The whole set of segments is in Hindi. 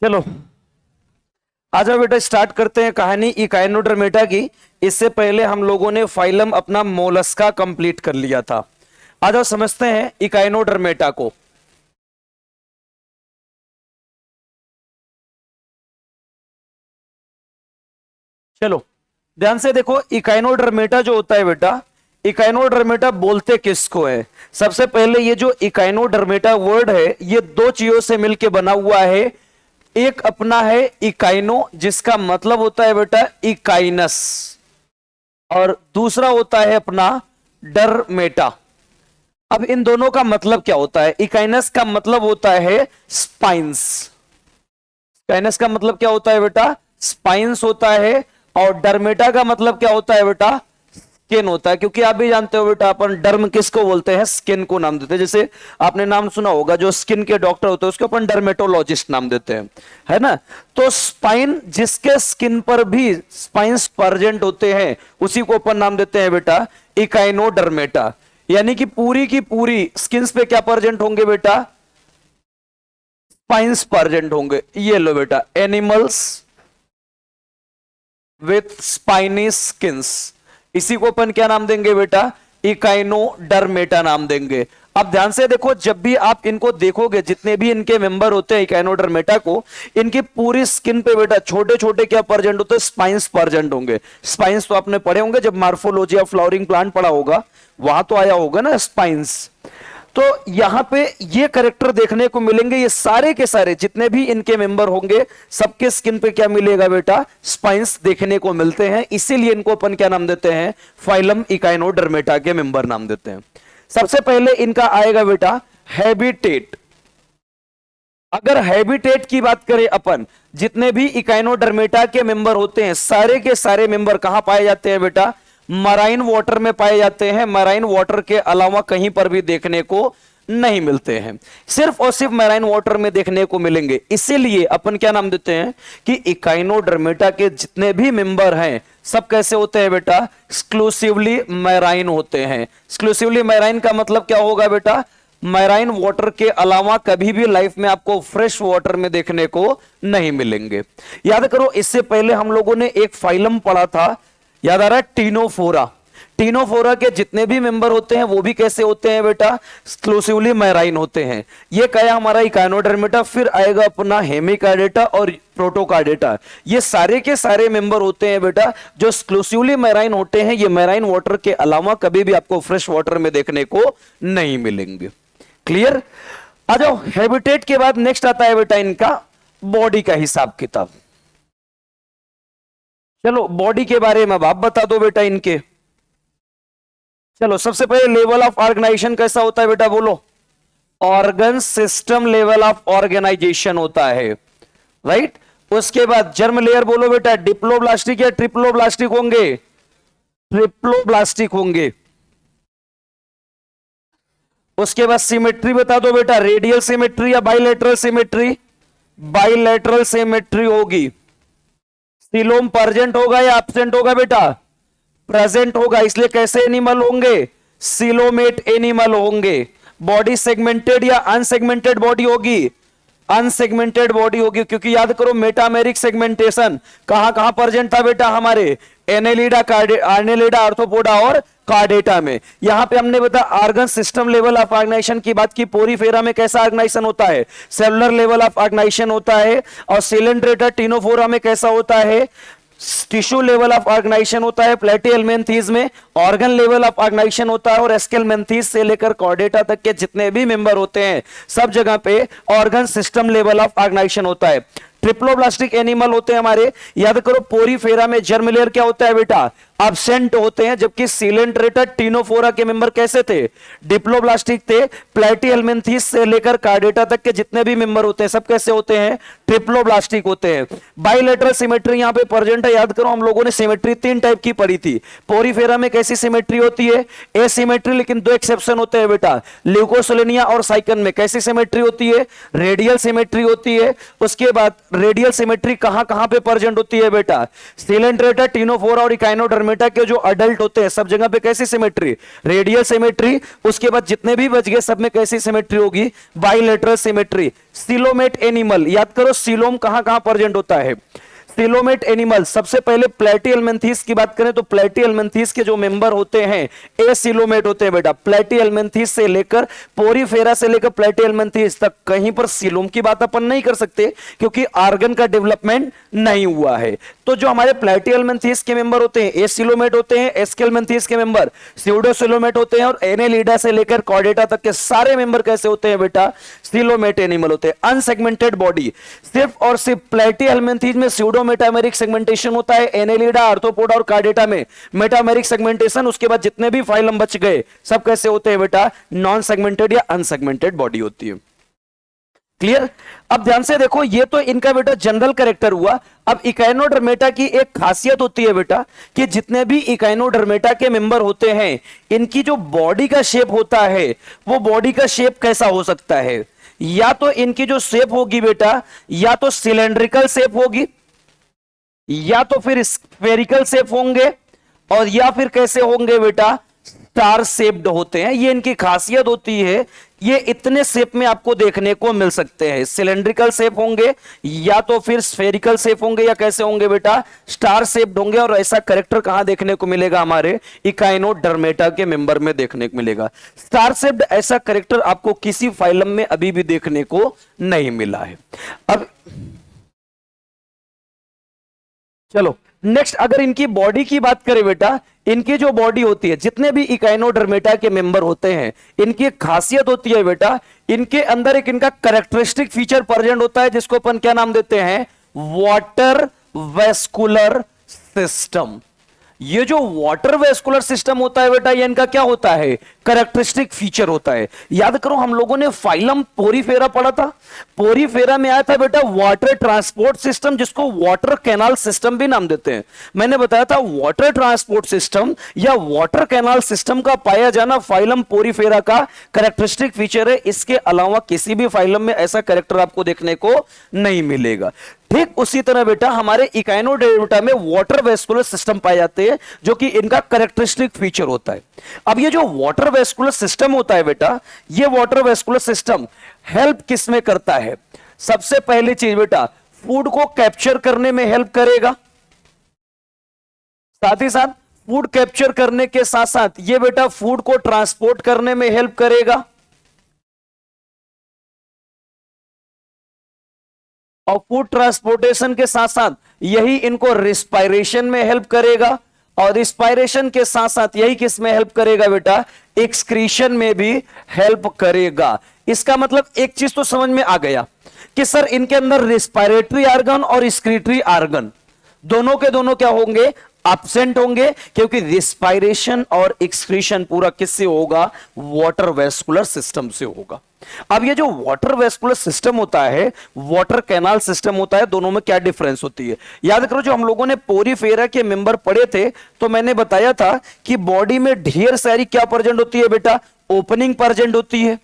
चलो आ जाओ बेटा, स्टार्ट करते हैं कहानी इकाइनोडर्मेटा की। इससे पहले हम लोगों ने फाइलम अपना मोलस्का कंप्लीट कर लिया था। आ जाओ समझते हैं इकाइनोडर्मेटा को। चलो ध्यान से देखो, इकाइनोडर्मेटा जो होता है बेटा, इकाइनोडर्मेटा बोलते किसको है? सबसे पहले ये जो इकाइनोडर्मेटा वर्ड है ये दो चीजों से मिलकर बना हुआ है। एक अपना है इकाइनो, जिसका मतलब होता है बेटा इकाइनस, और दूसरा होता है अपना डरमेटा। अब इन दोनों का मतलब क्या होता है? इकाइनस का मतलब होता है स्पाइंस। इकाइनस का मतलब क्या होता है बेटा? स्पाइंस होता है। और डरमेटा का मतलब क्या होता है बेटा? स्किन होता है। क्योंकि आप भी जानते हो बेटा, अपन डर्म किसको बोलते हैं? स्किन को नाम देते हैं। जैसे आपने नाम सुना होगा, जो स्किन के डॉक्टर होते हैं उसको अपन डर्मेटोलॉजिस्ट नाम देते हैं, है ना? तो स्पाइन, जिसके स्किन पर भी स्पाइंस प्रेजेंट होते हैं, उसी को अपन नाम देते हैं बेटा इकाइनोडर्मेटा। यानी कि पूरी की पूरी स्किन पे क्या प्रेजेंट होंगे बेटा? स्पाइंस प्रेजेंट होंगे। ये लो बेटा, एनिमल्स विथ स्पाइनी स्किन्स, इसी को अपन क्या नाम देंगे बेटा? इकाइनोडर्मेटा नाम देंगे। अब ध्यान से देखो, जब भी आप इनको देखोगे, जितने भी इनके मेंबर होते हैं इकाइनोडर्मेटा को, इनकी पूरी स्किन पे बेटा छोटे छोटे क्या प्रेजेंट होते हैं? स्पाइंस प्रेजेंट होंगे। स्पाइंस तो आपने पढ़े होंगे, जब मार्फोलॉजी या फ्लावरिंग प्लांट पढ़ा होगा वहां तो आया होगा ना स्पाइंस। तो यहां पे ये कैरेक्टर देखने को मिलेंगे। ये सारे के सारे जितने भी इनके मेंबर होंगे, सबके स्किन पे क्या मिलेगा बेटा? स्पाइंस देखने को मिलते हैं। इसीलिए इनको अपन क्या नाम देते हैं? फाइलम इकाइनोडर्मेटा के मेंबर नाम देते हैं। सबसे पहले इनका आएगा बेटा हैबिटेट। अगर हैबिटेट की बात करें अपन, जितने भी इकाइनोडर्मेटा के मेंबर होते हैं, सारे के सारे मेंबर कहां पाए जाते हैं बेटा? मराइन वाटर में पाए जाते हैं। मराइन वाटर के अलावा कहीं पर भी देखने को नहीं मिलते हैं। सिर्फ और सिर्फ मैराइन वाटर में देखने को मिलेंगे। इसीलिए अपन क्या नाम देते हैं कि इकाइनोडर्मेटा के जितने भी मेंबर हैं, सब कैसे होते हैं बेटा? एक्सक्लूसिवली मैराइन होते हैं। एक्सक्लूसिवली मैराइन का मतलब क्या होगा बेटा? मैराइन वाटर के अलावा कभी भी लाइफ में आपको फ्रेश वाटर में देखने को नहीं मिलेंगे। याद करो, इससे पहले हम लोगों ने एक फाइलम पढ़ा था, याद आ रहा है? टीनोफोरा। टीनोफोरा के जितने भी मेंबर होते हैं वो भी कैसे होते हैं बेटा? एक्सक्लूसिवली मैराइन होते हैं। ये क्या हमारा इकाइनोडर्मेटा। फिर आएगा अपना हेमिकार्डेटा और प्रोटोकार्डेटा। ये सारे के सारे मेंबर होते हैं बेटा जो एक्सक्लूसिवली मैराइन होते हैं। ये मैराइन वाटर के अलावा कभी भी आपको फ्रेश वाटर में देखने को नहीं मिलेंगे। क्लियर? आ जाओ, हैबिटेट के बाद नेक्स्ट आता है बेटा इनका बॉडी का हिसाब किताब। चलो बॉडी के बारे में अब आप बता दो बेटा इनके। चलो सबसे पहले लेवल ऑफ ऑर्गेनाइजेशन कैसा होता है बेटा? बोलो। Organ system level of organisation होता है, राइट। उसके बाद जर्म लेयर बोलो बेटा, डिप्लोब्लास्टिक या ट्रिप्लोब्लास्टिक होंगे? ट्रिप्लोब्लास्टिक होंगे। उसके बाद सिमेट्री बता दो बेटा, रेडियल सिमेट्री या बाइलेटरल सिमेट्री? बाइलेटरल सिमेट्री होगी। सीलोम प्रेजेंट होगा या एब्सेंट होगा बेटा? प्रेजेंट होगा। इसलिए कैसे एनिमल होंगे? सिलोमेट एनिमल होंगे। बॉडी सेगमेंटेड या अनसेगमेंटेड बॉडी होगी? अनसेगमेंटेड बॉडी होगी। क्योंकि याद करो, मेटामेरिक सेगमेंटेशन कहां कहां प्रेजेंट था बेटा? हमारे एनेलिडा, आर्नेलिडा, आर्थ्रोपोडा और कार्डेटा में। यहां पे हमने बताया organ system level of organisation की बात की। पोरीफेरा में कैसा ऑर्गेनाइजेशन होता है? सेलुलर लेवल ऑफ ऑर्गेनाइजेशन होता है। और सिलेंड्रेटा टीनोफोरा में कैसा होता है? टिश्यू लेवल ऑफ ऑर्गेनाइजेशन होता है। प्लेटिहेल्मिन्थीज में ऑर्गन लेवल ऑफ ऑर्गेनाइजेशन होता है। और एस्केलमेंथीज से लेकर कॉर्डेटा तक के जितने भी मेंबर होते हैं, सब जगह पे organ system level of organisation होता है। ट्रिप्लोब्लास्टिक एनिमल होते हैं हमारे। याद करो, पोरीफेरा में जर्म लेयर क्या होता है बेटा? एब्सेंट होते हैं। जबकि सिलेंड्रेटा टीनोफोरा के मेंबर कैसे थे? डिप्लोब्लास्टिक थे। प्लेटिहेल्मिन्थीज से लेकर कार्डेटा तक के जितने भी मेंबर होते हैं, सब कैसे होते हैं? ट्रिप्लोब्लास्टिक होते हैं। बाइलेटरल सिमेट्री यहां पे प्रेजेंट है। याद करो, हम लोगों ने सिमेट्री 3 टाइप की पढ़ी थी। पोरीफेरा में कैसी सिमेट्री होती है? एसिमेट्री। लेकिन 2 एक्सेप्शन होते हैं बेटा, ल्यूकोसोलेनिया और साइकन में। कैसी सिमेट्री होती है? रेडियल सिमेट्री होती है। उसके बाद रेडियल सिमेट्री कहां कहां पे प्रेजेंट होती है बेटा? सिलेंड्रेटा, टीनोफोरा और इकाइनोडर्मेटा इकाइनोडर्मेटा के जो अडल्ट होते हैं सब जगह पे कैसी सिमेट्री, रेडियल सिमेट्री। उसके बाद जितने भी बच गए सब में कैसी सिमेट्री होगी, बाइलेटरल सिमेट्री। सीलोमेट एनिमल, याद करो सीलोम कहां कहां प्रेजेंट होता है, सीलोमेट एनिमल। सबसे पहले प्लेटिहेल्मिन्थीस की बात करें तो प्लेटिहेल्मिन्थीस के जो मेंबर होते हैं ए सीलोमेट होते हैं बेटा। प्लेटिहेल्मिन्थीस से लेकर पोरीफेरा से लेकर प्लेटिहेल्मिन्थीस तक कहीं पर सीलोम की बात अपन नहीं कर सकते क्योंकि आर्गन का डेवलपमेंट नहीं हुआ है। तो जो हमारे प्लेटिहेल्मिन्थीस के मेंबर होते हैं ए सीलोमेट होते हैं, एस्केल्मिन्थीस के मेंबर स्यूडोसीलोमेट होते हैं और एनेलिडा से लेकर कॉर्डेटा तक के सारे मेंबर कैसे होते हैं बेटा, सीलोमेट एनिमल होते हैं। अनसेगमेंटेड बॉडी, सिर्फ और सिर्फ प्लेटिहेल्मिन्थीस में स्यूडो मेटामेरिक सेगमेंटेशन होता है, एनेलिडा, आर्थ्रोपोडा और कार्डेटा में मेटामेरिक सेगमेंटेशन। उसके बाद जितने भी फाइलम बच गए सब कैसे होते हैं बेटा, नॉन सेगमेंटेड या अनसेगमेंटेड बॉडी होती है। क्लियर। अब ध्यान से देखो, ये तो इनका बेटा जनरल कैरेक्टर हुआ। अब इकाइनोडर्मेटा की एक खासियत होती है बेटा कि जितने भी इकाइनोडर्मेटा के मेंबर होते हैं इनकी जो बॉडी का शेप होता है वो बॉडी का शेप कैसा हो सकता है, या तो इनकी जो शेप होगी बेटा या तो सिलेंड्रिकल शेप होगी, या तो फिर स्फेरिकल शेप होंगे, और या फिर कैसे होंगे बेटा, स्टार शेप्ड होते हैं। ये इनकी खासियत होती है, ये इतने शेप में आपको देखने को मिल सकते हैं। सिलेंड्रिकल शेप होंगे या तो फिर स्फेरिकल शेप होंगे या कैसे होंगे बेटा, स्टार शेप्ड होंगे। और ऐसा कैरेक्टर कहां देखने को मिलेगा, हमारे इकाइनोडर्मेटा के मेंबर में देखने को मिलेगा। स्टार शेप्ड ऐसा कैरेक्टर आपको किसी फाइलम में अभी भी देखने को नहीं मिला है। अब चलो नेक्स्ट, अगर इनकी बॉडी की बात करें बेटा, इनकी जो बॉडी होती है, जितने भी इकाइनोडर्मेटा के मेंबर होते हैं इनकी एक खासियत होती है बेटा, इनके अंदर एक इनका कैरेक्टरिस्टिक फीचर प्रेजेंट होता है जिसको अपन क्या नाम देते हैं, वाटर वेस्कुलर सिस्टम। ये जो वाटर वेस्कुलर सिस्टम होता है बेटा, ये इनका क्या होता है, कैरेक्टरिस्टिक फीचर होता है। याद करो हम लोगों ने फाइलम पोरीफेरा पढ़ा था, पोरीफेरा में आया था बेटा वाटर ट्रांसपोर्ट सिस्टम, जिसको वाटर कैनाल सिस्टम भी नाम देते हैं। मैंने बताया था वाटर ट्रांसपोर्ट सिस्टम या वाटर कैनाल सिस्टम का पाया जाना फाइलम पोरीफेरा का कैरेक्टरिस्टिक फीचर है। इसके अलावा किसी भी फाइलम में ऐसा कैरेक्टर आपको देखने को नहीं मिलेगा। ठीक उसी तरह बेटा हमारे इकाइनोडर्मेटा में वाटर वेस्कुलर सिस्टम पाए जाते हैं जो कि इनका कैरेक्टरिस्टिक फीचर होता है। अब ये जो वाटर वेस्कुलर सिस्टम होता है बेटा, ये वाटर वेस्कुलर सिस्टम हेल्प किस में करता है, सबसे पहली चीज बेटा फूड को कैप्चर करने में हेल्प करेगा, साथ ही साथ फूड कैप्चर करने के साथ साथ ये बेटा फूड को ट्रांसपोर्ट करने में हेल्प करेगा, और फूड ट्रांसपोर्टेशन के साथ साथ यही इनको रिस्पायरेशन में हेल्प करेगा, और रिस्पायरेशन के साथ साथ यही किस में हेल्प करेगा बेटा, एक्सक्रीशन में भी हेल्प करेगा। इसका मतलब एक चीज तो समझ में आ गया कि सर इनके अंदर रिस्पायरेटरी आर्गन और एक्सक्रीटरी आर्गन दोनों के दोनों क्या होंगे, एब्सेंट होंगे, क्योंकि रिस्पायरेशन और एक्सक्रीशन पूरा किससे होगा, वाटर वेस्कुलर सिस्टम से होगा। अब ये जो वाटर वेस्कुलर सिस्टम होता है, वाटर कैनाल सिस्टम होता है, दोनों में क्या डिफरेंस होती है। याद करो जो हम लोगों ने पोरीफेरा के मेंबर पढ़े थे तो मैंने बताया था कि बॉडी में ढेर सारी क्या प्रेजेंट होती है बेटा, ओपनिंग प्रेजेंट होती है।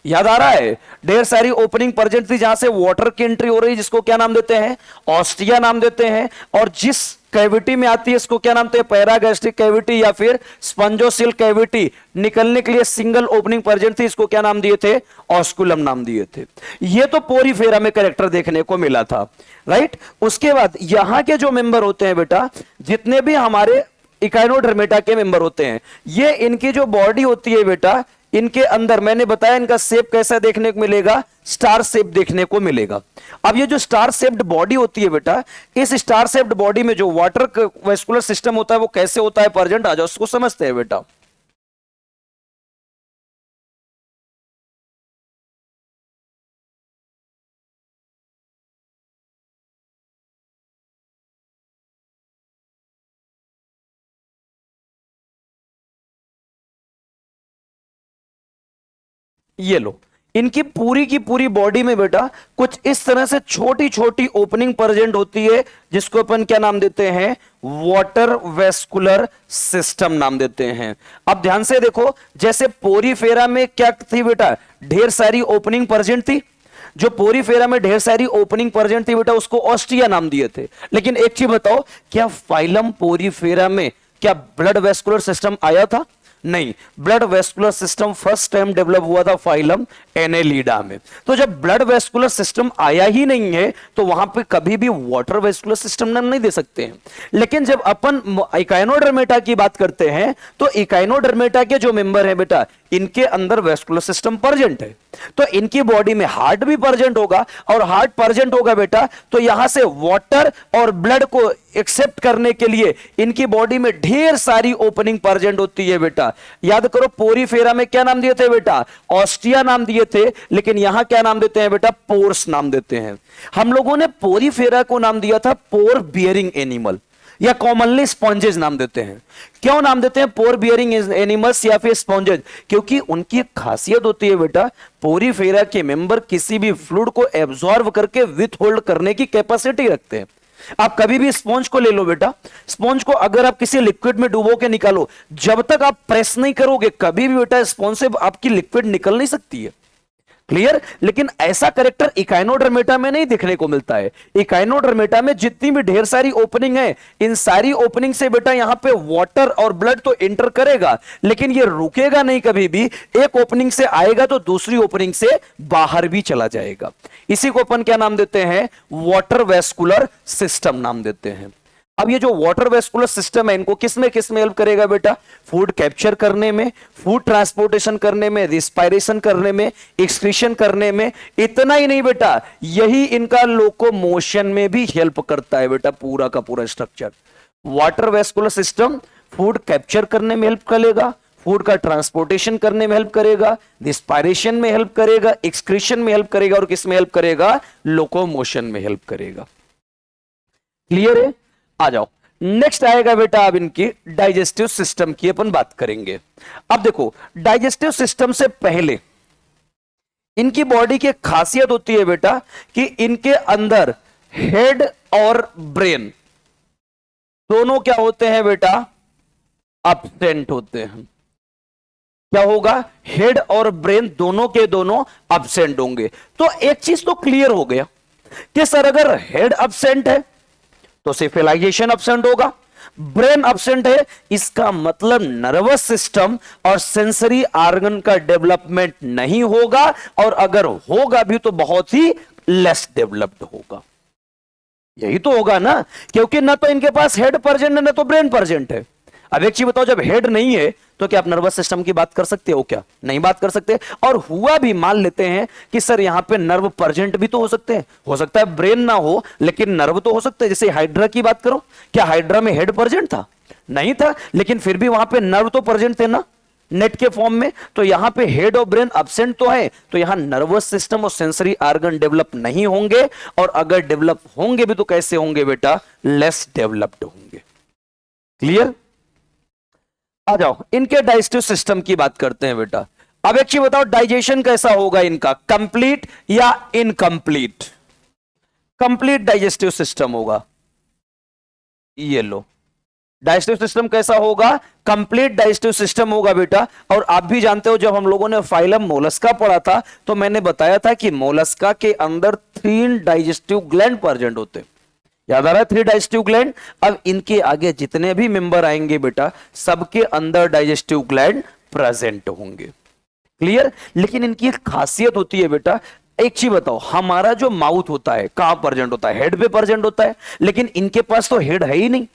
याद आ रहा है, ढेर सारी ओपनिंग प्रेजेंट थी जहां से वाटर की एंट्री हो रही है, जिसको क्या नाम देते हैं, ऑस्टिया नाम देते हैं। और जिस कैविटी में आती है इसको क्या नाम देते हैं, पैरागैस्ट्रिक कैविटी या फिर स्पंजोसिल कैविटी। निकलने के लिए सिंगल ओपनिंग प्रेजेंट थी, इसको क्या नाम दिए थे, ऑस्कुलम नाम दिए थे। ये तो पोरीफेरा में कैरेक्टर देखने को मिला था, राइट। उसके बाद यहां के जो मेंबर होते हैं बेटा, जितने भी हमारे इकाइनोडर्मेटा के मेंबर होते हैं, ये इनकी जो बॉडी होती है बेटा, इनके अंदर मैंने बताया इनका शेप कैसा देखने को मिलेगा, स्टार शेप देखने को मिलेगा। अब ये जो स्टार शेप्ड बॉडी होती है बेटा, इस स्टार शेप्ड बॉडी में जो वाटर वेस्कुलर सिस्टम होता है वो कैसे होता है प्रेजेंट, आ जाओ उसको समझते हैं बेटा। ये लो, इनकी पूरी की पूरी बॉडी में बेटा कुछ इस तरह से छोटी छोटी ओपनिंग प्रेजेंट होती है, जिसको अपन क्या नाम देते हैं, वाटर वेस्कुलर सिस्टम नाम देते हैं। अब ध्यान से देखो, जैसे पोरीफेरा में क्या थी बेटा, ढेर सारी ओपनिंग प्रेजेंट थी। जो पोरीफेरा में ढेर सारी ओपनिंग प्रेजेंट थी बेटा, उसको ऑस्टिया नाम दिए थे। लेकिन एक चीज बताओ, क्या फाइलम पोरीफेरा में क्या ब्लड वेस्कुलर सिस्टम आया था? नहीं, blood vascular system first time develop हुआ था फाइलम एनेलिडा में। तो जब ब्लड वेस्कुलर सिस्टम आया ही नहीं है तो वहां पे कभी भी वाटर वेस्कुलर सिस्टम नाम नहीं दे सकते हैं। लेकिन जब अपन इकाइनोडर्मेटा की बात करते हैं तो इकाइनोडर्मेटा के जो मेंबर है बेटा, इनके अंदर वेस्कुलर सिस्टम प्रेजेंट है, तो इनकी बॉडी में हार्ट भी प्रेजेंट होगा, और हार्ट प्रेजेंट होगा बेटा तो यहां से वाटर और ब्लड को एक्सेप्ट करने के लिए इनकी बॉडी में ढेर सारी ओपनिंग प्रेजेंट होती है बेटा। याद करो, पोरीफेरा में क्या नाम दिए थे बेटा? ऑस्टिया नाम दिए थे, लेकिन यहां क्या नाम देते हैं बेटा? पोर्स नाम देते हैं। हम लोगों ने पोरीफेरा को नाम दिया था पोर बियरिंग एनिमल, या कॉमनली स्पॉन्जेज नाम देते हैं। क्यों नाम देते हैं पोर बियरिंग एनिमल्स या फिर स्पॉन्जेज? क्योंकि उनकी एक खासियत होती है बेटा, पोरीफेरा के मेंबर किसी भी फ्लूइड को एब्जॉर्ब करके विथ होल्ड करने की कैपेसिटी रखते हैं। आप कभी भी स्पॉन्ज को ले लो बेटा, स्पॉन्ज को अगर आप किसी लिक्विड में डुबो के निकालो, जब तक आप प्रेस नहीं करोगे कभी भी बेटा स्पॉन्ज से आपकी लिक्विड निकल नहीं सकती है। क्लियर? लेकिन ऐसा कैरेक्टर इकाइनोडर्मेटा में नहीं देखने को मिलता है। इकाइनोडर्मेटा में जितनी भी ढेर सारी ओपनिंग है, इन सारी ओपनिंग से बेटा यहां पे वाटर और ब्लड तो एंटर करेगा, लेकिन ये रुकेगा नहीं कभी भी। एक ओपनिंग से आएगा तो दूसरी ओपनिंग से बाहर भी चला जाएगा। इसी को अपन क्या नाम देते हैं? वाटर वेस्कुलर सिस्टम नाम देते हैं। अब ये जो वाटर वेस्कुलर सिस्टम है, इनको किस में हेल्प करेगा बेटा? फूड कैप्चर करने में, फूड ट्रांसपोर्टेशन करने में, रिस्पायरेशन करने में, एक्सक्रीशन करने में। इतना ही नहीं बेटा, यही इनका लोकोमोशन में भी हेल्प करता है बेटा। पूरा का पूरा structure water vascular system food capture करने में हेल्प करेगा, फूड का ट्रांसपोर्टेशन करने में हेल्प करेगा, रिस्पायरेशन में हेल्प करेगा, एक्सक्रीशन में हेल्प करेगा, और किस में हेल्प करेगा? लोकोमोशन में हेल्प करेगा। क्लियर है? आ जाओ, नेक्स्ट आएगा बेटा अब इनकी डाइजेस्टिव सिस्टम की अपन बात करेंगे। अब देखो, डाइजेस्टिव सिस्टम से पहले इनकी बॉडी की खासियत होती है बेटा कि इनके अंदर हेड और ब्रेन दोनों क्या होते हैं बेटा? अब्सेंट होते हैं। क्या होगा? हेड और ब्रेन दोनों के दोनों अब्सेंट होंगे। तो एक चीज तो क्लियर हो गया कि सर अगर हेड अब्सेंट है तो सिविलाइजेशन अब्सेंट होगा, ब्रेन अब्सेंट है, इसका मतलब नर्वस सिस्टम और सेंसरी ऑर्गन का डेवलपमेंट नहीं होगा, और अगर होगा भी तो बहुत ही लेस डेवलप्ड होगा। यही तो होगा ना, क्योंकि ना तो इनके पास हेड प्रेजेंट है ना तो ब्रेन प्रेजेंट है। अब एक चीज बताओ, जब हेड नहीं है तो क्या आप नर्वस सिस्टम की बात कर सकते हो? क्या नहीं बात कर सकते? और हुआ भी, मान लेते हैं कि सर यहां पे नर्व प्रेजेंट भी तो हो सकते हैं, हो सकता है ब्रेन ना हो लेकिन नर्व तो हो सकते हैं। जैसे हाइड्रा की बात करो, क्या हाइड्रा में हेड प्रेजेंट था? नहीं था, लेकिन फिर भी वहां पे नर्व तो प्रेजेंट थे ना, नेट के फॉर्म में। तो यहां पे हेड और ब्रेन अब्सेंट तो है, तो यहां नर्वस सिस्टम और सेंसरी ऑर्गन डेवलप नहीं होंगे, और अगर डेवलप होंगे भी तो कैसे होंगे बेटा? लेस डेवलप्ड होंगे। क्लियर? आ जाओ, इनके डाइजेस्टिव सिस्टम की बात करते हैं बेटा। अब एक चीज बताओ, डाइजेशन कैसा होगा इनका? कंप्लीट या इनकंप्लीट? कंप्लीट डाइजेस्टिव सिस्टम होगा। ये लो, डाइजेस्टिव सिस्टम कैसा होगा? कंप्लीट डाइजेस्टिव सिस्टम होगा बेटा। और आप भी जानते हो, जब हम लोगों ने फाइलम मोलस्का पढ़ा था तो मैंने बताया था कि मोलस्का के अंदर 3 डाइजेस्टिव ग्लैंड प्रेजेंट होते हैं। याद आ रहा है? 3 डाइजेस्टिव ग्लैंड। अब इनके आगे जितने भी मेंबर आएंगे बेटा, सबके अंदर डाइजेस्टिव ग्लैंड प्रेजेंट होंगे। क्लियर? लेकिन इनकी एक खासियत होती है बेटा, एक चीज बताओ, हमारा जो माउथ होता है कहां प्रेजेंट होता है? हेड पे प्रेजेंट होता है, लेकिन इनके पास तो हेड है ही नहीं,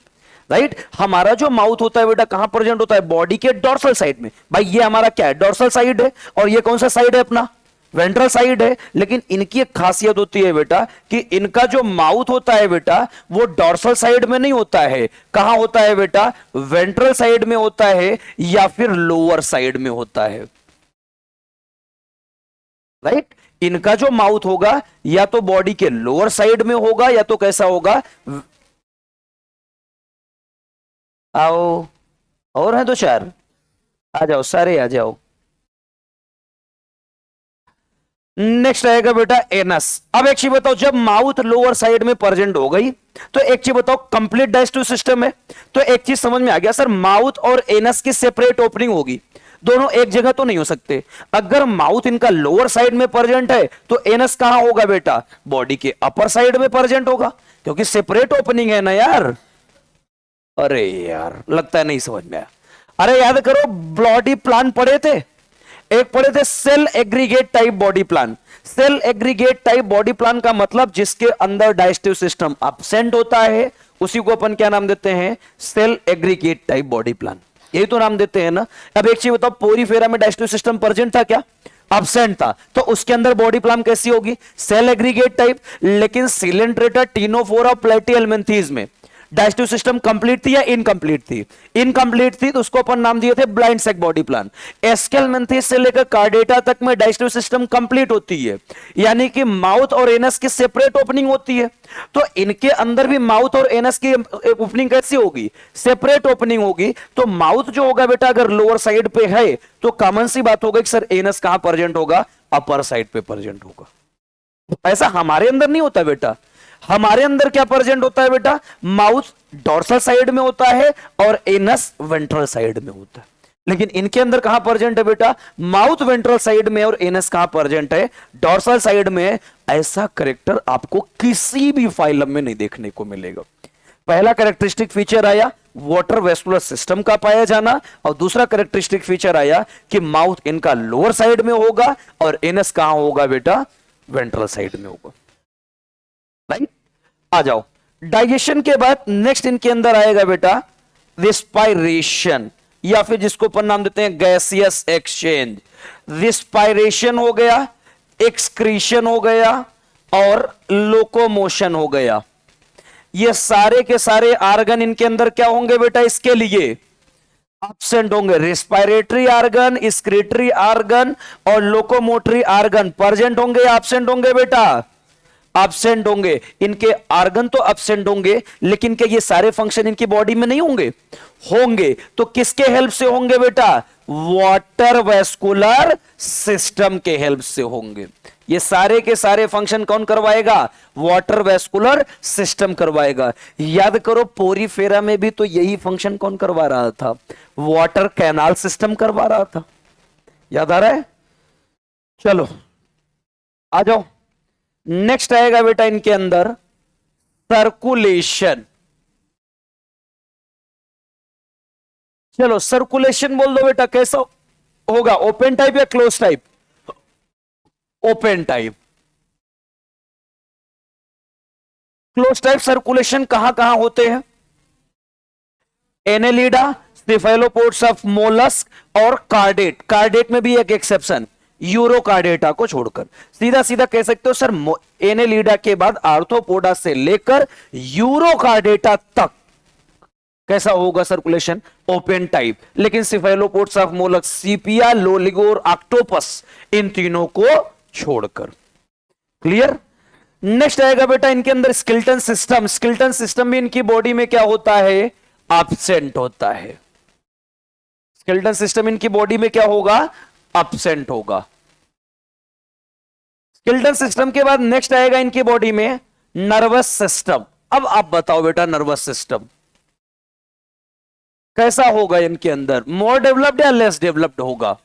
राइट? हमारा जो माउथ होता है बेटा कहां प्रेजेंट होता है? बॉडी के डॉर्सल साइड में। भाई ये हमारा क्या है? डॉर्सल साइड है। और ये कौन सा साइड है अपना? वेंट्रल साइड है। लेकिन इनकी एक खासियत होती है बेटा कि इनका जो माउथ होता है बेटा वो डॉर्सल साइड में नहीं होता है। कहां होता है बेटा? वेंट्रल साइड में होता है, या फिर लोअर साइड में होता है, राइट? इनका जो माउथ होगा या तो बॉडी के लोअर साइड में होगा, या तो कैसा होगा? आओ, और है तो 4, आ जाओ सारे आ जाओ। नेक्स्ट आएगा बेटा एनस। अब एक चीज बताओ, जब माउथ लोअर साइड में प्रेजेंट हो गई तो एक चीज बताओ, कंप्लीट डाइजेस्टिव सिस्टम है। तो एक चीज समझ में आ गया सर, माउथ और एनस की सेपरेट ओपनिंग होगी, दोनों एक जगह तो नहीं हो सकते। अगर माउथ इनका लोअर साइड में प्रेजेंट है तो एनस कहां होगा बेटा? बॉडी के अपर साइड में प्रेजेंट होगा, क्योंकि सेपरेट ओपनिंग है ना यार। अरे यार लगता है नहीं समझ में आया। अरे याद करो, बॉडी प्लान पढ़े थे, एक पढ़े थे cell aggregate type body plan. Cell aggregate type body plan का मतलब जिसके अंदर डाइजेस्टिव सिस्टम एब्सेंट होता है उसी को अपन क्या नाम देते हैं, cell aggregate type body plan, यही तो नाम देते हैं ना। अब एक चीज बताओ, पोरीफेरा में डाइजेस्टिव सिस्टम प्रेजेंट था क्या, एब्सेंट था, तो उसके अंदर बॉडी प्लान कैसी होगी, सेल एग्रीगेट टाइप। लेकिन सिलेंट्रेटा, टीनोफोरा, प्लेटिहेल्मिन्थीज में डाइजेस्टिव सिस्टम कंप्लीट थी या इनकंप्लीट थी, इनकंप्लीट थी, तो उसको अपन नाम दिए थे blind sac body plan. Aschelminthes से लेकर कार्डेटा तक में डाइजेस्टिव सिस्टम कंप्लीट होती है, यानी कि माउथ और एनस की सेपरेट ओपनिंग होती है। तो इनके अंदर भी माउथ और एनस की ओपनिंग कैसी होगी, सेपरेट ओपनिंग होगी। तो माउथ जो होगा बेटा अगर लोअर साइड पे है तो कॉमन सी बात होगा कि सर एनस कहां प्रेजेंट होगा, अपर साइड पे प्रेजेंट होगा। ऐसा हमारे अंदर नहीं होता बेटा, हमारे अंदर क्या प्रेजेंट होता है बेटा, माउथ डोर्सल साइड में होता है और एनस वेंट्रल साइड में होता है। लेकिन इनके अंदर कहां प्रेजेंट है बेटा, माउथ वेंट्रल साइड में और एनस कहां प्रेजेंट है, डोर्सल साइड में। ऐसा कैरेक्टर आपको किसी भी फाइलम में नहीं देखने को मिलेगा। पहला कैरेक्टरिस्टिक फीचर आया वाटर वेस्कुलर सिस्टम का पाया जाना, और दूसरा कैरेक्टरिस्टिक फीचर आया कि माउथ इनका लोअर साइड में होगा और एनस कहां होगा बेटा, वेंट्रल साइड में होगा। राइट, आ जाओ। डाइजेशन के बाद नेक्स्ट इनके अंदर आएगा बेटा रिस्पायरेशन, या फिर जिसको अपन नाम देते हैं गैसियस एक्सचेंज। रिस्पायरेशन हो गया, एक्सक्रीशन हो गया और लोकोमोशन हो गया। ये सारे के सारे आर्गन इनके अंदर क्या होंगे बेटा, इसके लिए एब्सेंट होंगे। रिस्पायरेटरी आर्गन, एक्सक्रीटरी आर्गन और लोकोमोटरी आर्गन प्रेजेंट होंगे या एब्सेंट होंगे बेटा, एब्सेंट होंगे। इनके आर्गन तो एब्सेंट होंगे, लेकिन क्या ये सारे फंक्शन इनकी बॉडी में नहीं होंगे, होंगे। तो किसके हेल्प से होंगे बेटा, वाटर वेस्कुलर सिस्टम के हेल्प से होंगे। ये सारे के सारे फंक्शन कौन करवाएगा, वाटर वेस्कुलर सिस्टम करवाएगा। याद करो पोरीफेरा में भी तो यही फंक्शन कौन करवा रहा था, वाटर कैनाल सिस्टम करवा रहा था। याद आ रहा है, चलो आ जाओ। नेक्स्ट आएगा बेटा इनके अंदर सर्कुलेशन। चलो सर्कुलेशन बोल दो बेटा, कैसा होगा, ओपन टाइप या close type, open type. Close type circulation कहां कहां होते हैं, एनेलिडा, स्टेफेलोपोड्स ऑफ मोलस्क और कार्डेट। कार्डेट में भी एक एक्सेप्शन, यूरोकार्डेटा को छोड़कर। सीधा सीधा कह सकते हो सर एनेलिडा के बाद आर्थ्रोपोडा से लेकर यूरोकार्डेटा तक कैसा होगा सर्कुलेशन, ओपन टाइप। लेकिन सिफेलोपोड्स ऑफ मोलस्क, सीपिया, लोलिगो और ऑक्टोपस, इन तीनों को छोड़कर। क्लियर। नेक्स्ट आएगा बेटा इनके अंदर स्केलेटन सिस्टम। स्केलेटन सिस्टम भी इनकी बॉडी में क्या होता है, एब्सेंट होता है। स्केलेटन सिस्टम इनकी बॉडी में क्या होगा, एब्सेंट होगा। स्केलेटन सिस्टम के बाद नेक्स्ट आएगा इनकी बॉडी में नर्वस सिस्टम। अब आप बताओ बेटा नर्वस सिस्टम कैसा होगा इनके अंदर, मोर डेवलप्ड या लेस डेवलप्ड होगा,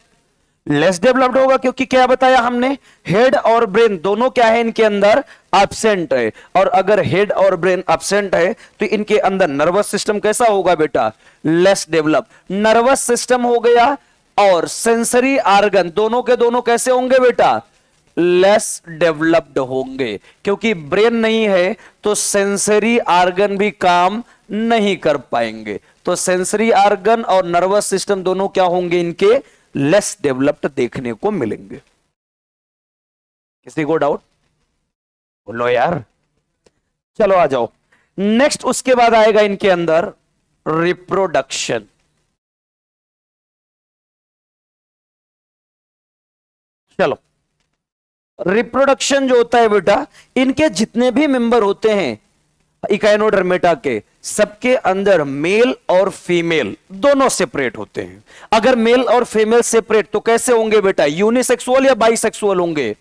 लेस डेवलप्ड होगा। क्योंकि क्या बताया हमने, हेड और ब्रेन दोनों क्या है इनके अंदर, एब्सेंट है। और अगर हेड और ब्रेन एब्सेंट है तो इनके अंदर नर्वस सिस्टम कैसा होगा बेटा, लेस डेवलप। नर्वस सिस्टम हो गया और सेंसरी आर्गन दोनों के दोनों कैसे होंगे बेटा, लेस डेवलप्ड होंगे। क्योंकि ब्रेन नहीं है तो सेंसरी आर्गन भी काम नहीं कर पाएंगे। तो सेंसरी आर्गन और नर्वस सिस्टम दोनों क्या होंगे, इनके लेस डेवलप्ड देखने को मिलेंगे। किसी को डाउट बोलो यार, चलो आ जाओ। नेक्स्ट उसके बाद आएगा इनके अंदर रिप्रोडक्शन। चलो रिप्रोडक्शन जो होता है बेटा, इनके जितने भी मेंबर होते हैं इकाइनोडर्मेटा के, सबके अंदर मेल और फीमेल दोनों सेपरेट होते हैं। अगर मेल और फीमेल सेपरेट तो कैसे होंगे बेटा, यूनिसेक्सुअल या बाइसेक्सुअल होंगे,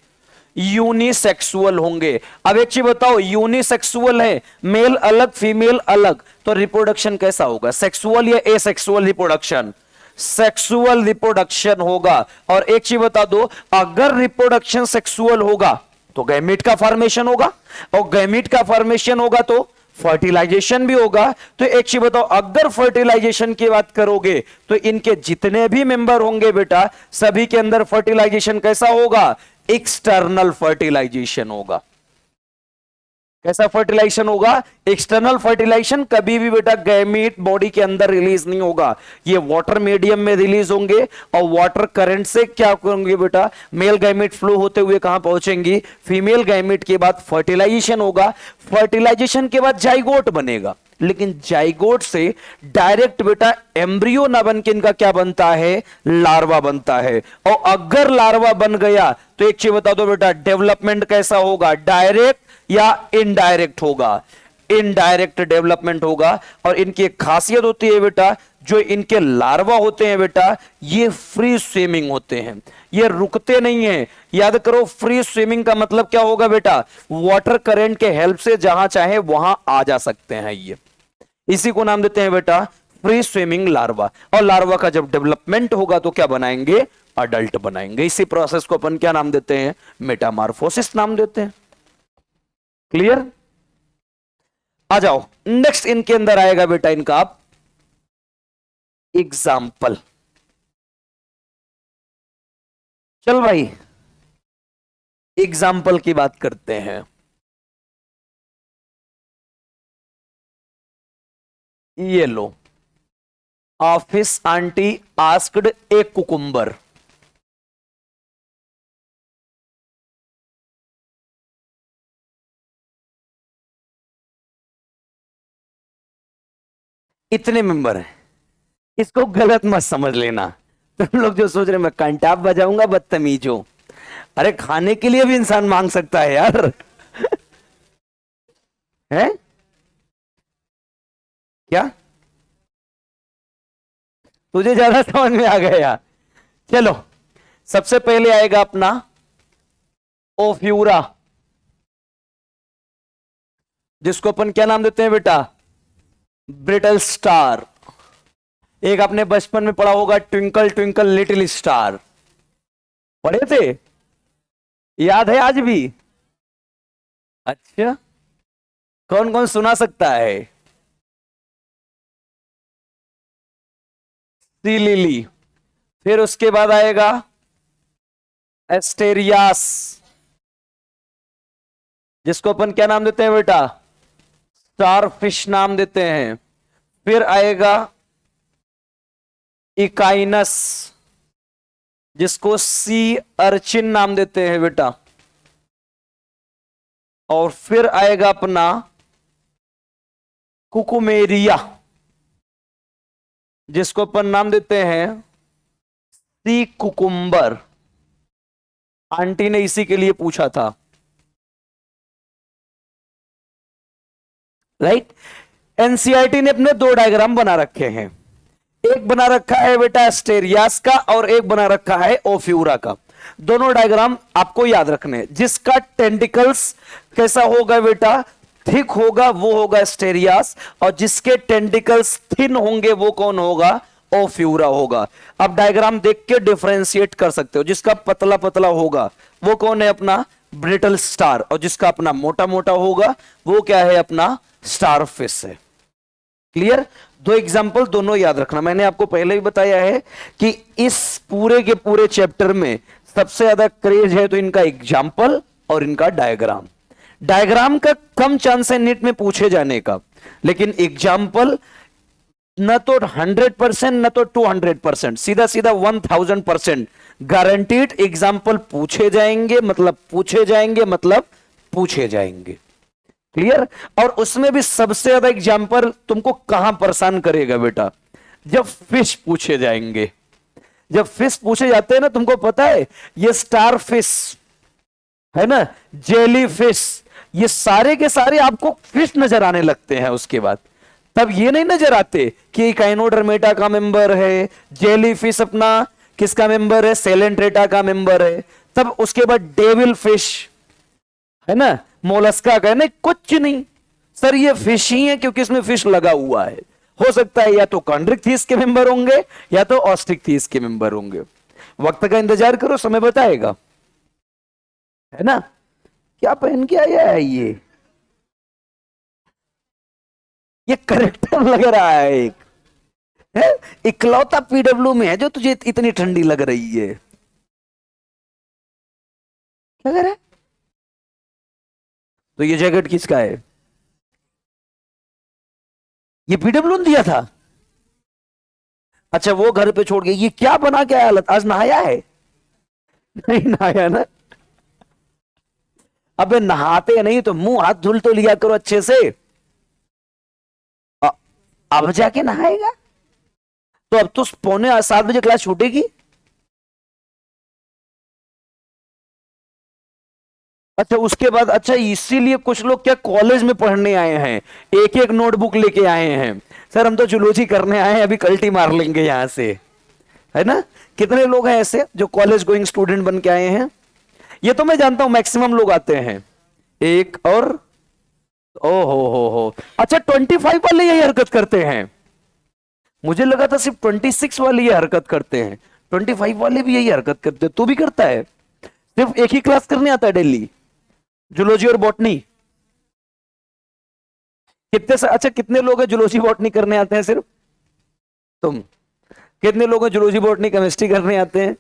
यूनिसेक्सुअल होंगे। अब एक चीज बताओ, यूनिसेक्सुअल है, मेल अलग फीमेल अलग, तो रिप्रोडक्शन कैसा होगा, सेक्सुअल या एसेक्सुअल रिप्रोडक्शन, सेक्सुअल रिप्रोडक्शन होगा। और एक चीज बता दो, अगर रिप्रोडक्शन सेक्सुअल होगा तो गैमीट का फॉर्मेशन होगा, और गैमीट का फॉर्मेशन होगा तो फर्टिलाइजेशन भी होगा। तो एक चीज बताओ, अगर फर्टिलाइजेशन की बात करोगे तो इनके जितने भी मेंबर होंगे बेटा, सभी के अंदर फर्टिलाइजेशन कैसा होगा? एक्सटर्नल फर्टिलाइजेशन होगा। कैसा फर्टिलाइजेशन होगा? External fertilisation. कभी भी बेटा गैमीट बॉडी के अंदर रिलीज नहीं होगा, ये वाटर मीडियम में रिलीज होंगे और वाटर करंट से क्या करेंगे बेटा, मेल गैमीट फ्लो होते हुए कहां पहुंचेंगी? फीमेल गैमीट के बाद फर्टिलाइजेशन होगा। फर्टिलाइजेशन के बाद जाइगोट बनेगा, लेकिन जाइगोट से डायरेक्ट बेटा एम्ब्रियो ना बन के इनका क्या बनता है? लार्वा बनता है। और अगर लार्वा बन गया तो एक चीज बता दो बेटा, डेवलपमेंट कैसा होगा? डायरेक्ट या इनडायरेक्ट होगा? इनडायरेक्ट डेवलपमेंट होगा। और इनकी एक खासियत होती है बेटा, जो इनके लार्वा होते हैं बेटा, ये फ्री स्विमिंग होते हैं, ये रुकते नहीं हैं। याद करो, फ्री स्विमिंग का मतलब क्या होगा बेटा? वाटर करंट के हेल्प से जहां चाहे वहां आ जा सकते हैं। ये इसी को नाम देते हैं बेटा फ्री स्विमिंग लार्वा। और लार्वा का जब डेवलपमेंट होगा तो क्या बनाएंगे? अडल्ट बनाएंगे। इसी प्रोसेस को अपन क्या नाम देते हैं? मेटामॉर्फोसिस नाम देते हैं। क्लियर? आ जाओ, नेक्स्ट इनके अंदर आएगा बेटा इनका आप एग्जाम्पल। चल भाई, एग्जाम्पल की बात करते हैं। ये लो, ऑफिस आंटी आस्क्ड ए कुकुम्बर। इतने मेंबर हैं, इसको गलत मत समझ लेना। तुम लोग जो सोच रहे मैं कंटाप बजाऊंगा, बदतमीज हो। अरे खाने के लिए भी इंसान मांग सकता है यार। है क्या? तुझे ज्यादा समझ में आ गया? चलो, सबसे पहले आएगा अपना ओफ्यूरा, जिसको अपन क्या नाम देते हैं बेटा? Brittle star. एक आपने बचपन में पढ़ा होगा ट्विंकल ट्विंकल लिटिल स्टार, पढ़े थे? याद है आज भी? अच्छा, कौन कौन सुना सकता है? Sea lily. फिर उसके बाद आएगा एस्टेरियास, जिसको अपन क्या नाम देते हैं बेटा? स्टार फिश नाम देते हैं। फिर आएगा इकाइनस, जिसको सी अर्चिन नाम देते हैं बेटा। और फिर आएगा अपना कुकुमेरिया, जिसको अपन नाम देते हैं सी कुकुम्बर। आंटी ने इसी के लिए पूछा था, राइट? एनसीईआरटी ने अपने दो डायग्राम बना रखे हैं, एक बना रखा है बेटा एस्टेरियास का और एक बना रखा है ओफ्यूरा का। दोनों डायग्राम आपको याद रखने। जिसका टेंटिकल्स कैसा होगा बेटा? थिक होगा, वो होगा एस्टेरियास। और जिसके टेंटिकल्स थिन होंगे वो कौन होगा? ओफ्यूरा होगा। अब डायग्राम देख के डिफरेंशिएट कर सकते हो। जिसका पतला पतला होगा वो कौन है? अपना ब्रिटल स्टार। और जिसका अपना मोटा मोटा होगा वो क्या है? अपना स्टार फिश है। क्लियर? दो एग्जाम्पल दोनों याद रखना। मैंने आपको पहले भी बताया है कि इस पूरे के पूरे चैप्टर में सबसे ज्यादा क्रेज है तो इनका एग्जाम्पल और इनका डायग्राम। डायग्राम का कम चांस है नीट में पूछे जाने का, लेकिन एग्जाम्पल न तो 100% न तो 200%, सीधा सीधा 1000% गारंटीड एग्जाम्पल पूछे जाएंगे, मतलब पूछे जाएंगे, मतलब पूछे जाएंगे। क्लियर? और उसमें भी सबसे ज्यादा एग्जाम्पल तुमको कहां परेशान करेगा बेटा? जब फिश पूछे जाएंगे। जब फिश पूछे जाते हैं ना, तुमको पता है ये स्टार फिश है ना, जेली फिश, ये सारे के सारे आपको फिश नजर आने लगते हैं। उसके बाद तब ये नहीं नजर आते कि काइनोडर्मेटा का मेंबर है, जेली फिश अपना किसका मेंबर है? सेलेंट्रेटा का मेंबर है। तब उसके बाद डेविल फिश है ना, मोलस्का का है ना, कुछ नहीं सर, ये फिश ही है क्योंकि इसमें फिश लगा हुआ है। हो सकता है या तो कॉन्ड्रिक्थीस के मेंबर होंगे या तो ऑस्ट्रिक्थीस के मेंबर होंगे। वक्त का इंतजार करो, समय बताएगा, है ना? क्या पहन के आया है ये? ये करेक्टर लग रहा है एक, है इकलौता पीडब्ल्यू में है जो तुझे इतनी ठंडी लग रही है। क्या कर रहा है? तो ये जैकेट किसका है? ये पीडब्ल्यू ने दिया था? अच्छा वो घर पे छोड़ गए। ये क्या बना क्या हालत, आज नहाया है? नहीं नहाया ना? अबे नहाते नहीं तो मुंह हाथ धुल तो लिया करो अच्छे से। अ- अब जाके नहाएगा? तो अब तो 6:45 क्लास छूटेगी। अच्छा उसके बाद, अच्छा इसीलिए कुछ लोग क्या कॉलेज में पढ़ने आए हैं, एक एक नोटबुक लेके आए हैं। सर हम तो जूलॉजी करने आए हैं, अभी कल्टी मार लेंगे यहां से, है ना? कितने लोग हैं ऐसे जो कॉलेज गोइंग स्टूडेंट बन के आए हैं? ये तो मैं जानता हूं मैक्सिमम लोग आते हैं। एक और, ओ हो, अच्छा 25 वाले यही हरकत करते हैं? मुझे लगा था सिर्फ 26 वाले ये हरकत करते हैं। 25 वाले भी यही हरकत करते हैं। तू भी करता है? सिर्फ एक ही क्लास करने आता है डेली, जूलॉजी और बॉटनी? अच्छा कितने लोग हैं जूलॉजी बॉटनी करने आते हैं सिर्फ? तुम। कितने लोग हैं जूलॉजी बॉटनी केमिस्ट्री करने आते हैं?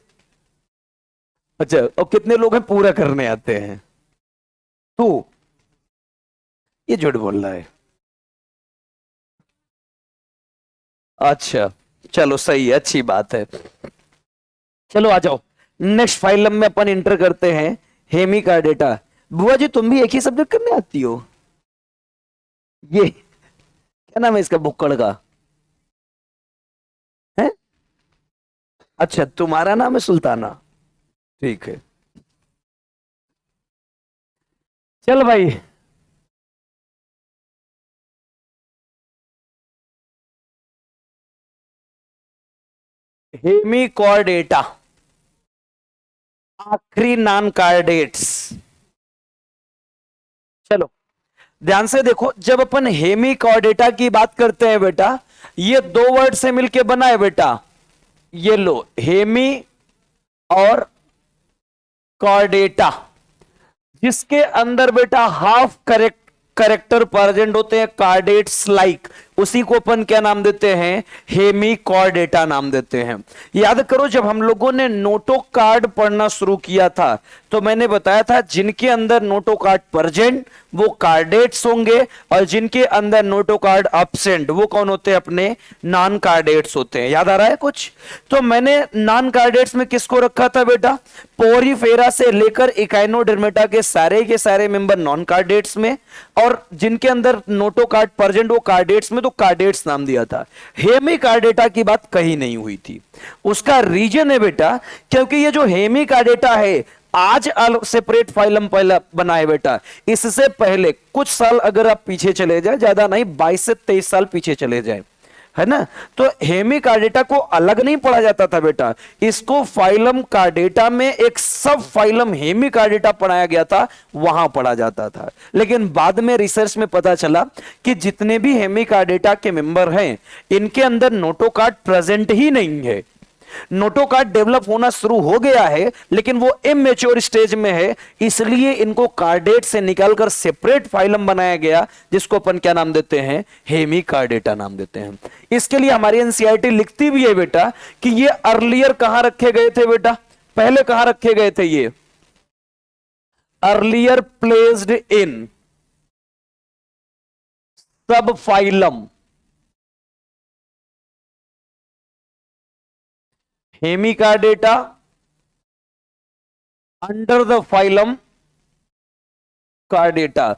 अच्छा और कितने लोग हैं पूरा करने आते हैं? तू। ये झूठ बोल रहा है। अच्छा चलो सही है, अच्छी बात है। चलो आ जाओ, नेक्स्ट फाइलम में अपन इंटर करते हैं हेमी का डेटा। बुआ जी तुम भी एक ही सब्जेक्ट करने आती हो? ये क्या नाम है इसका, बुक्कड़ का? है? अच्छा तुम्हारा नाम है सुल्ताना, ठीक है। चल भाई, हेमी कॉर्डेटा, आखिरी नॉन कार्डेट्स। चलो ध्यान से देखो, जब अपन हेमी कॉर्डेटा की बात करते हैं बेटा, ये दो वर्ड से मिलके बना है बेटा। ये लो हेमी और कॉर्डेटा, जिसके अंदर बेटा हाफ करेक्ट करेक्टर प्रेजेंट होते हैं, कार्डेट्स लाइक, उसी को अपन क्या नाम देते हैं? हेमी कॉर्डेटा नाम देते हैं। याद करो जब हम लोगों ने नोटो कार्ड पढ़ना शुरू किया था तो मैंने बताया था जिनके अंदर नोटो कार्ड प्रेजेंट वो कार्डेट्स होंगे, और जिनके अंदर नोटो कार्ड एब्सेंट वो कौन होते हैं? अपने नॉन कार्डेट्स होते हैं। याद आ रहा है कुछ? तो मैंने नॉन कार्डेट्स में किसको रखा था बेटा? पोरीफेरा से लेकर इकाइनोडर्मेटा के सारे मेंबर नॉन कार्डेट्स में, और जिनके अंदर नोटो कार्ड प्रेजेंट वो कार्डेट्स में, तो कार्डेट्स नाम दिया था। हेमी कार्डेटा की बात कहीं नहीं हुई थी। उसका रीजन है बेटा, क्योंकि ये जो हेमी कार्डेटा है आज सेपरेट फाइलम पहला बना है बेटा। इससे पहले कुछ साल अगर आप पीछे चले जाए, ज्यादा नहीं 22 से 23 साल पीछे चले जाए, है ना, तो हेमी कार्डेटा को अलग नहीं पढ़ा जाता था बेटा। इसको फाइलम कार्डेटा में एक सब फाइलम हेमी कार्डेटा पढ़ाया गया था, वहां पढ़ा जाता था। लेकिन बाद में रिसर्च में पता चला कि जितने भी हेमी कार्डेटा के मेंबर हैं इनके अंदर नोटो कार्ड प्रेजेंट ही नहीं है। नोटो कार्ड डेवलप होना शुरू हो गया है लेकिन वो इमेच्योर स्टेज में है, इसलिए इनको कार्डेट से निकालकर सेपरेट फाइलम बनाया गया, जिसको अपन क्या नाम देते हैं? हेमी कार्डेटा नाम देते हैं। इसके लिए हमारी एनसीईआरटी लिखती भी है बेटा कि ये अर्लियर कहां रखे गए थे बेटा? पहले कहां रखे गए थे ये? Earlier placed in sub phylum. Hemichordata under the phylum Chordata.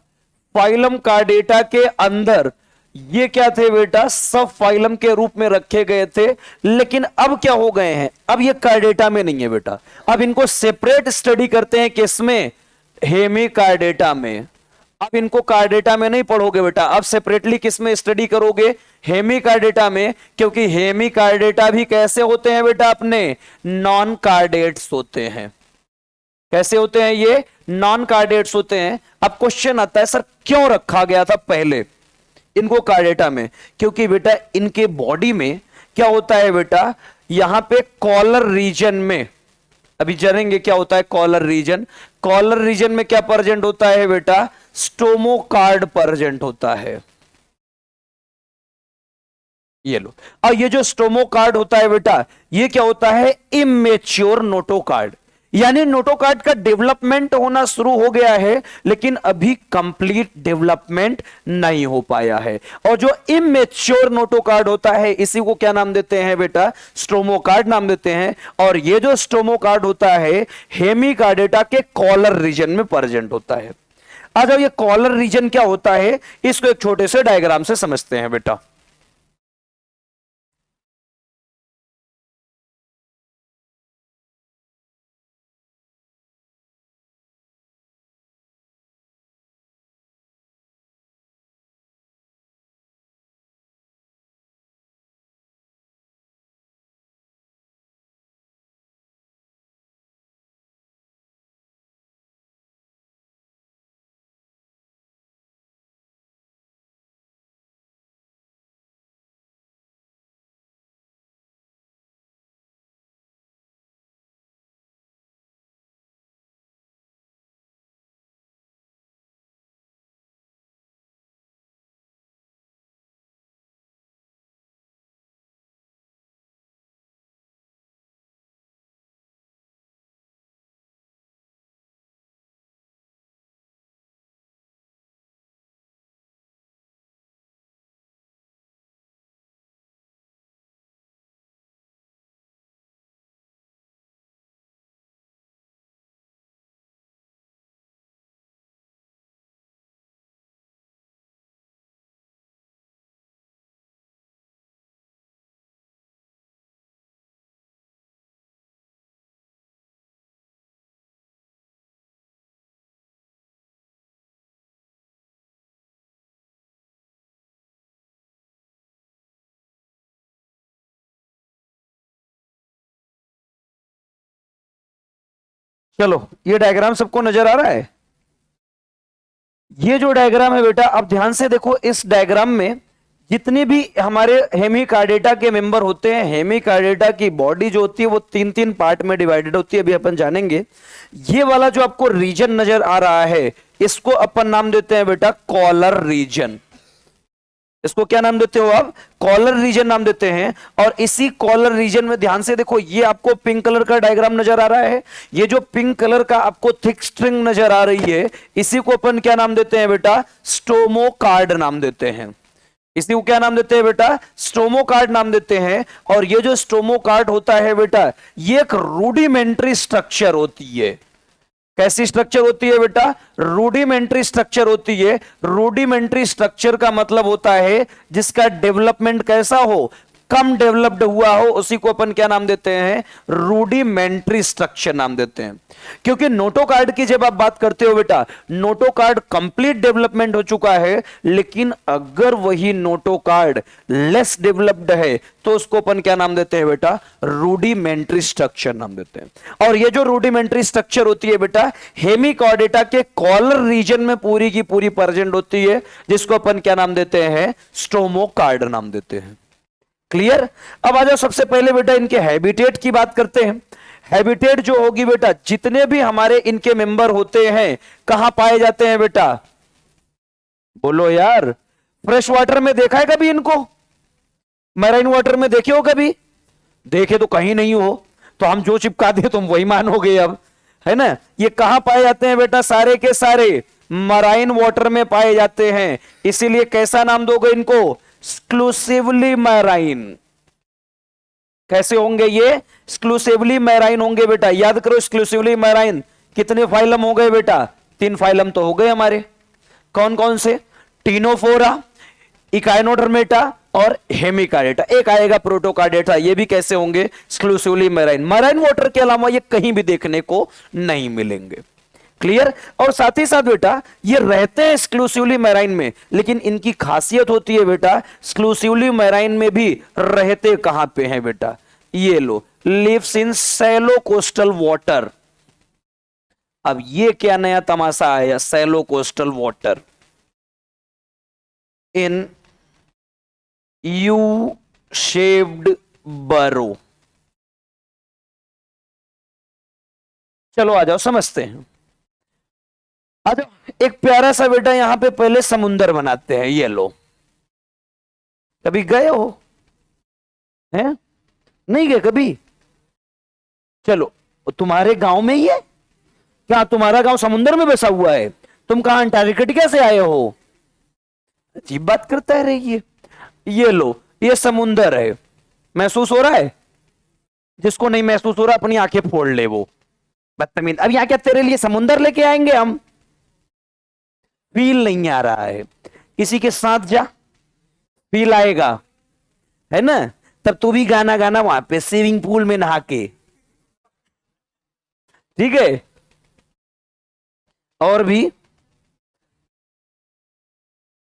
Phylum Chordata के अंदर ये क्या थे बेटा? सब फाइलम के रूप में रखे गए थे। लेकिन अब क्या हो गए हैं? अब ये कार्डेटा में नहीं है बेटा, अब इनको सेपरेट स्टडी करते हैं। किसमें? हेमी कार्डेटा में। अब इनको कार्डेटा में नहीं पढ़ोगे बेटा, अब सेपरेटली किसमें स्टडी करोगे? हेमी कार्डेटा में। क्योंकि हेमी कार्डेटा भी कैसे होते हैं बेटा? अपने नॉन कार्डेट्स होते हैं। कैसे होते हैं ये? नॉन कार्डेट्स होते हैं। अब क्वेश्चन आता है सर क्यों रखा गया था पहले इनको कार्डेटा में? क्योंकि बेटा इनके बॉडी में क्या होता है बेटा? यहां पे कॉलर रीजन में, अभी जानेंगे क्या होता है कॉलर रीजन। कॉलर रीजन में क्या प्रेजेंट होता है बेटा? स्टोमो कार्ड प्रेजेंट होता है। ये लो। और ये जो स्टोमो कार्ड होता है बेटा, ये क्या होता है, इमेच्योर नोटो कार्ड, यानी नोटो कार्ड का डेवलपमेंट होना शुरू हो गया है लेकिन अभी कंप्लीट डेवलपमेंट नहीं हो पाया है। और जो इमेच्योर नोटो कार्ड होता है इसी को क्या नाम देते हैं बेटा, स्टोमो कार्ड नाम देते हैं। और ये जो स्टोमो कार्ड होता है हेमिकार्डेटा के कॉलर रीजन में प्रेजेंट होता है। आ जाओ, ये कॉलर रीजन क्या होता है इसको एक छोटे से डायग्राम से समझते हैं बेटा। चलो, ये डायग्राम सबको नजर आ रहा है। ये जो डायग्राम है बेटा, अब ध्यान से देखो, इस डायग्राम में जितने भी हमारे हेमिकार्डेटा के मेंबर होते हैं, हेमिकार्डेटा की बॉडी जो होती है वो तीन तीन पार्ट में डिवाइडेड होती है, अभी अपन जानेंगे। ये वाला जो आपको रीजन नजर आ रहा है इसको अपन नाम देते हैं बेटा कॉलर रीजन। इसको क्या नाम देते हो आप, कॉलर रीजन नाम देते हैं। और इसी कॉलर रीजन में ध्यान से देखो, ये आपको पिंक कलर का डायग्राम नजर आ रहा है, ये जो पिंक कलर का आपको थिक स्ट्रिंग नजर आ रही है इसी को अपन क्या नाम देते हैं बेटा, स्टोमो कार्ड नाम देते हैं। इसी को क्या नाम देते हैं बेटा, स्टोमो कार्ड नाम देते हैं। और ये जो स्टोमो कार्ड होता है बेटा, ये एक रूडिमेंट्री स्ट्रक्चर होती है। कैसी स्ट्रक्चर होती है बेटा, रूडिमेंट्री स्ट्रक्चर होती है। रूडिमेंट्री स्ट्रक्चर का मतलब होता है जिसका डेवलपमेंट कैसा हो, कम डेवलप्ड हुआ हो, उसी को अपन क्या नाम देते हैं, रूडिमेंट्री स्ट्रक्चर नाम देते हैं। क्योंकि नोटो कार्ड की जब आप बात करते हो बेटा, नोटो कार्ड कंप्लीट डेवलपमेंट हो चुका है, लेकिन अगर वही नोटो कार्ड लेस डेवलप्ड है तो उसको अपन क्या नाम देते हैं बेटा, रूडिमेंट्री स्ट्रक्चर नाम देते हैं। और ये जो रूडिमेंट्री स्ट्रक्चर होती है बेटा, हेमिकॉर्डेटा के कॉलर रीजन में पूरी की पूरी प्रेजेंट होती है, जिसको अपन क्या नाम देते हैं, स्टोमो कार्ड नाम देते हैं। क्लियर। अब आ जाओ, सबसे पहले बेटा इनके हैबिटेट की बात करते हैं। हैबिटेट जो होगी बेटा, जितने भी हमारे इनके मेंबर होते हैं कहां पाए जाते हैं बेटा, बोलो यार, फ्रेश वाटर में देखा है कभी इनको, मैराइन वाटर में देखे हो कभी, देखे तो कहीं नहीं हो, तो हम जो चिपका दे तुम वही मानोगे अब, है ना। ये कहां पाए जाते हैं बेटा, सारे के सारे मराइन वाटर में पाए जाते हैं। इसीलिए कैसा नाम दोगे इनको, एक्सक्लूसिवली मैराइन। कैसे होंगे ये, एक्सक्लूसिवली मैराइन होंगे बेटा। याद करो, एक्सक्लूसिवली मैराइन कितने फाइलम हो गए बेटा, 3 फाइलम तो हो गए हमारे। कौन कौन से, टीनोफोरा, इकाइनोडर्मेटा और हेमिकार्डेटा। एक आएगा प्रोटोकार्डेटा, ये भी कैसे होंगे, एक्सक्लूसिवली मैराइन। मैराइन वाटर के अलावा ये कहीं भी देखने को नहीं मिलेंगे। क्लियर। और साथ ही साथ बेटा ये रहते हैं एक्सक्लूसिवली मैराइन में, लेकिन इनकी खासियत होती है बेटा, एक्सक्लूसिवली मैराइन में भी रहते कहां पे हैं बेटा, ये लो, lives in shallow coastal water. अब ये क्या नया तमाशा आया, shallow coastal water in U shaped burrow. चलो आ जाओ समझते हैं। आ जाओ, एक प्यारा सा बेटा यहां पे पहले समुंदर बनाते हैं। ये लो, कभी गए हो, है? नहीं गए कभी? चलो, तुम्हारे गांव में ही है क्या? तुम्हारा गांव समुद्र में बसा हुआ है? तुम कहां अंटार्कटिका से आए हो? अजीब बात करता है रे ये लो, ये समुंदर है, महसूस हो रहा है? जिसको नहीं महसूस हो रहा अपनी आंखें फोड़ ले वो बदतमीज। अब यहां क्या तेरे लिए समुंदर लेके आएंगे हम? फील नहीं आ रहा है? किसी के साथ जा, फील आएगा, है ना? तब तू भी गाना गाना वहां पे स्विमिंग पूल में नहा के, ठीक है? और भी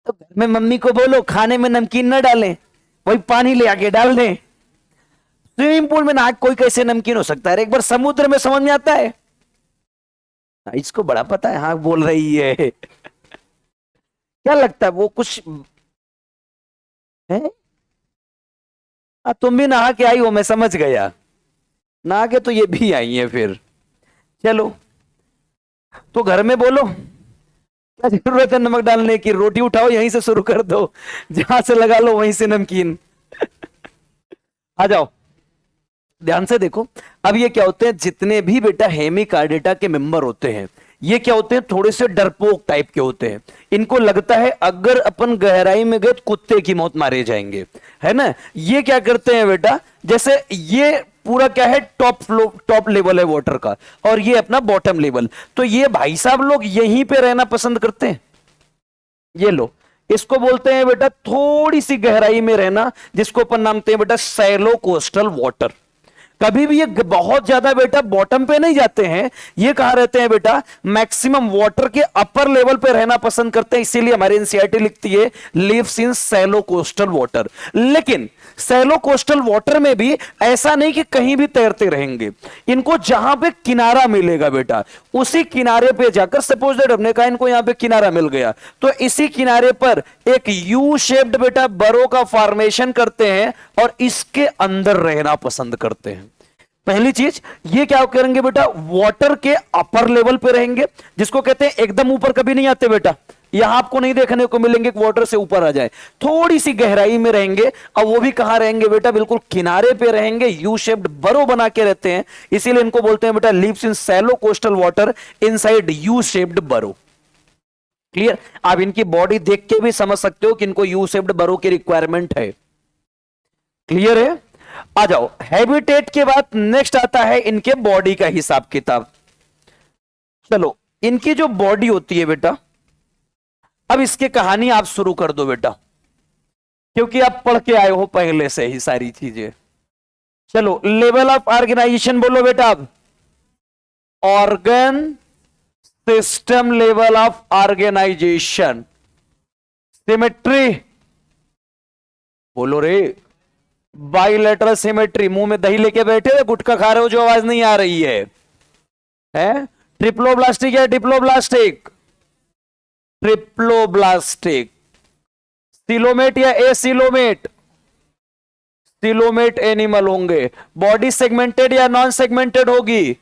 तो घर में मम्मी को बोलो खाने में नमकीन न डालें, वही पानी ले आके डाल दें। स्विमिंग पूल में नहा कोई कैसे नमकीन हो सकता है? एक बार समुद्र में समझ में आता है। इसको बड़ा पता है, हाँ बोल रही है। क्या लगता है वो कुछ है? तुम भी नहा के आई हो, मैं समझ गया। नहा के तो ये भी आई है फिर। चलो, तो घर में बोलो क्या जरूरत है नमक डालने की, रोटी उठाओ यहीं से शुरू कर दो, जहां से लगा लो वहीं से नमकीन। आ जाओ, ध्यान से देखो। अब ये क्या होते हैं, जितने भी बेटा हेमिकार्डेटा के मेंबर होते हैं, ये क्या होते हैं, थोड़े से डरपोक टाइप के होते हैं। इनको लगता है अगर अपन गहराई में गए तो कुत्ते की मौत मारे जाएंगे, है ना? ये क्या करते हैं बेटा, जैसे ये पूरा क्या है, टॉप लेवल है वाटर का, और ये अपना बॉटम लेवल। तो ये भाई साहब लोग यहीं पे रहना पसंद करते हैं। ये लो, इसको बोलते हैं बेटा थोड़ी सी गहराई में रहना, जिसको अपन नामते हैं बेटा सैलो कोस्टल वाटर। कभी भी ये बहुत ज्यादा बेटा बॉटम पे नहीं जाते हैं, ये कहां रहते हैं बेटा, मैक्सिमम वाटर के अपर लेवल पे रहना पसंद करते हैं। इसीलिए हमारी एनसीईआरटी लिखती है lives in shallow coastal water. लेकिन सैलो कोस्टल वाटर में भी ऐसा नहीं कि कहीं भी तैरते रहेंगे, इनको जहां पे किनारा मिलेगा बेटा, उसी किनारे पे जाकर, सपोज दैट हमने कहा इनको यहां पे किनारा मिल गया, तो इसी किनारे पर एक यू शेप्ड बेटा बरो का फॉर्मेशन करते हैं और इसके अंदर रहना पसंद करते हैं। पहली चीज, ये क्या करेंगे बेटा, वाटर के अपर लेवल पे रहेंगे, जिसको कहते हैं एकदम ऊपर कभी नहीं आते बेटा। यहां आपको नहीं देखने को मिलेंगे कि वाटर से ऊपर आ जाए, थोड़ी सी गहराई में रहेंगे। और वो भी कहां रहेंगे बेटा, बिल्कुल किनारे पे रहेंगे, यू शेप्ड बरो बना के रहते हैं। इसीलिए इनको बोलते हैं बेटा lives in shallow coastal water inside U shaped burrow. Clear? आप इनकी बॉडी देख के भी समझ सकते हो कि इनको यू शेप्ड बरो की रिक्वायरमेंट है। क्लियर है? आ जाओ, हैबिटेट के बाद नेक्स्ट आता है इनके बॉडी का हिसाब किताब। चलो, इनकी जो बॉडी होती है बेटा, अब इसकी कहानी आप शुरू कर दो बेटा, क्योंकि आप पढ़ के आए हो पहले से ही सारी चीजें। चलो, लेवल ऑफ ऑर्गेनाइजेशन बोलो बेटा। अब organ system level of organisation, symmetry बोलो रे, बाइलेटरल सिमेट्री। मुंह में दही लेके बैठे हो, गुटखा खा रहे हो जो आवाज नहीं आ रही है? ट्रिप्लोब्लास्टिक या डिप्लोब्लास्टिक? ट्रिप्लोब्लास्टिक। सिलोमेट या एसिलोमेट? सिलोमेट एनिमल होंगे। बॉडी सेगमेंटेड या नॉन सेगमेंटेड होगी?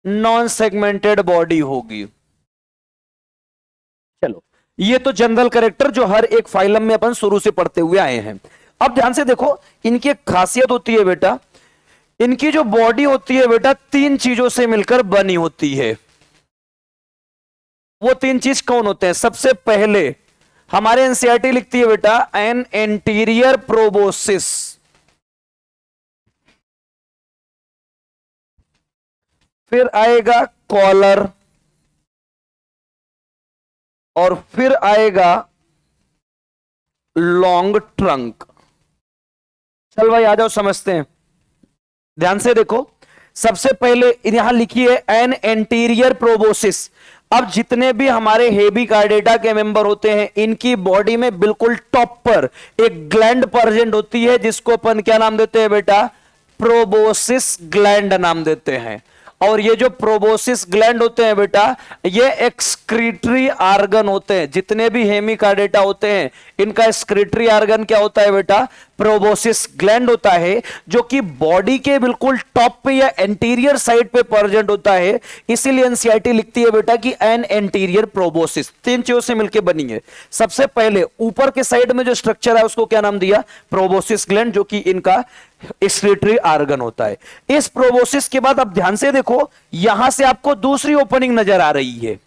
नॉन सेगमेंटेड बॉडी होगी। चलो, ये तो जनरल कैरेक्टर जो हर एक फाइलम में अपन शुरू से पढ़ते हुए आए हैं। अब ध्यान से देखो, इनकी एक खासियत होती है बेटा, इनकी जो बॉडी होती है बेटा तीन चीजों से मिलकर बनी होती है। वो तीन चीज कौन होते हैं? सबसे पहले हमारे एनसीईआरटी लिखती है बेटा एन एंटीरियर प्रोबोसिस, फिर आएगा कॉलर, और फिर आएगा लॉन्ग ट्रंक। चल भाई आ जाओ, समझते हैं। ध्यान से देखो, सबसे पहले यहां लिखी है एन एंटीरियर प्रोबोसिस। अब जितने भी हमारे हेमिकार्डेटा के मेंबर होते हैं, इनकी बॉडी में बिल्कुल टॉप पर एक ग्लैंड प्रेजेंट होती है, जिसको अपन क्या नाम देते हैं बेटा? प्रोबोसिस ग्लैंड नाम देते हैं। और ये जो प्रोबोसिस ग्लैंड होते हैं बेटा, ये एक्सक्रीटरी आर्गन होते हैं। जितने भी हेमिकार्डेटा होते हैं, इनका एक्सक्रीटरी आर्गन क्या होता है बेटा? प्रोबोसिस ग्लैंड होता है जो कि बॉडी के बिल्कुल टॉप पे या एंटीरियर साइड पे प्रेजेंट होता है। इसीलिए एनसीईआरटी लिखती है बेटा कि एन एंटीरियर प्रोबोसिस। तीन चीजों से मिलकर बनी है। सबसे पहले ऊपर के साइड में जो स्ट्रक्चर है उसको क्या नाम दिया, प्रोबोसिस ग्लैंड, जो कि इनका एक्सक्रीटरी आर्गन होता है। इस प्रोबोसिस के बाद आप ध्यान से देखो, यहां से आपको दूसरी ओपनिंग नजर आ रही है,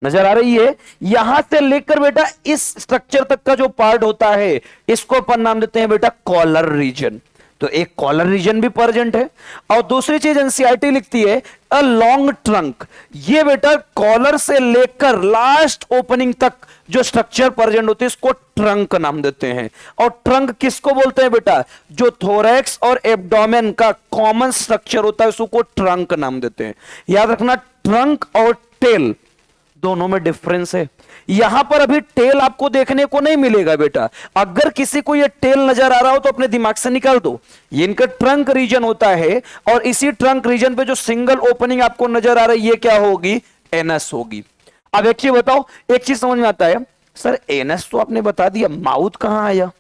नजर आ रही है। यहां से लेकर बेटा इस स्ट्रक्चर तक का जो पार्ट होता है इसको अपन नाम देते हैं बेटा कॉलर रीजन। तो एक कॉलर रीजन भी प्रेजेंट है। और दूसरी चीज एनसीईआरटी लिखती है अ लॉन्ग ट्रंक। ये बेटा कॉलर से लेकर लास्ट ओपनिंग तक जो स्ट्रक्चर प्रेजेंट होती है इसको ट्रंक नाम देते हैं। और ट्रंक किसको बोलते हैं बेटा, जो थोरैक्स और एब्डोमेन का कॉमन स्ट्रक्चर होता है उसको ट्रंक नाम देते हैं। याद रखना, ट्रंक और टेल दोनों में डिफरेंस है। यहां पर अभी टेल आपको देखने को नहीं मिलेगा बेटा। अगर किसी को ये टेल नजर आ रहा हो तो अपने दिमाग से निकाल दो। ये इनका ट्रंक रीजन होता है और इसी ट्रंक रीजन पे जो सिंगल ओपनिंग आपको नजर आ रही है क्या होगी, एनस होगी। अब एक चीज बताओ, एक चीज समझ में आता है, सर एनस तो आपने बता दिया, माउथ कहां आया?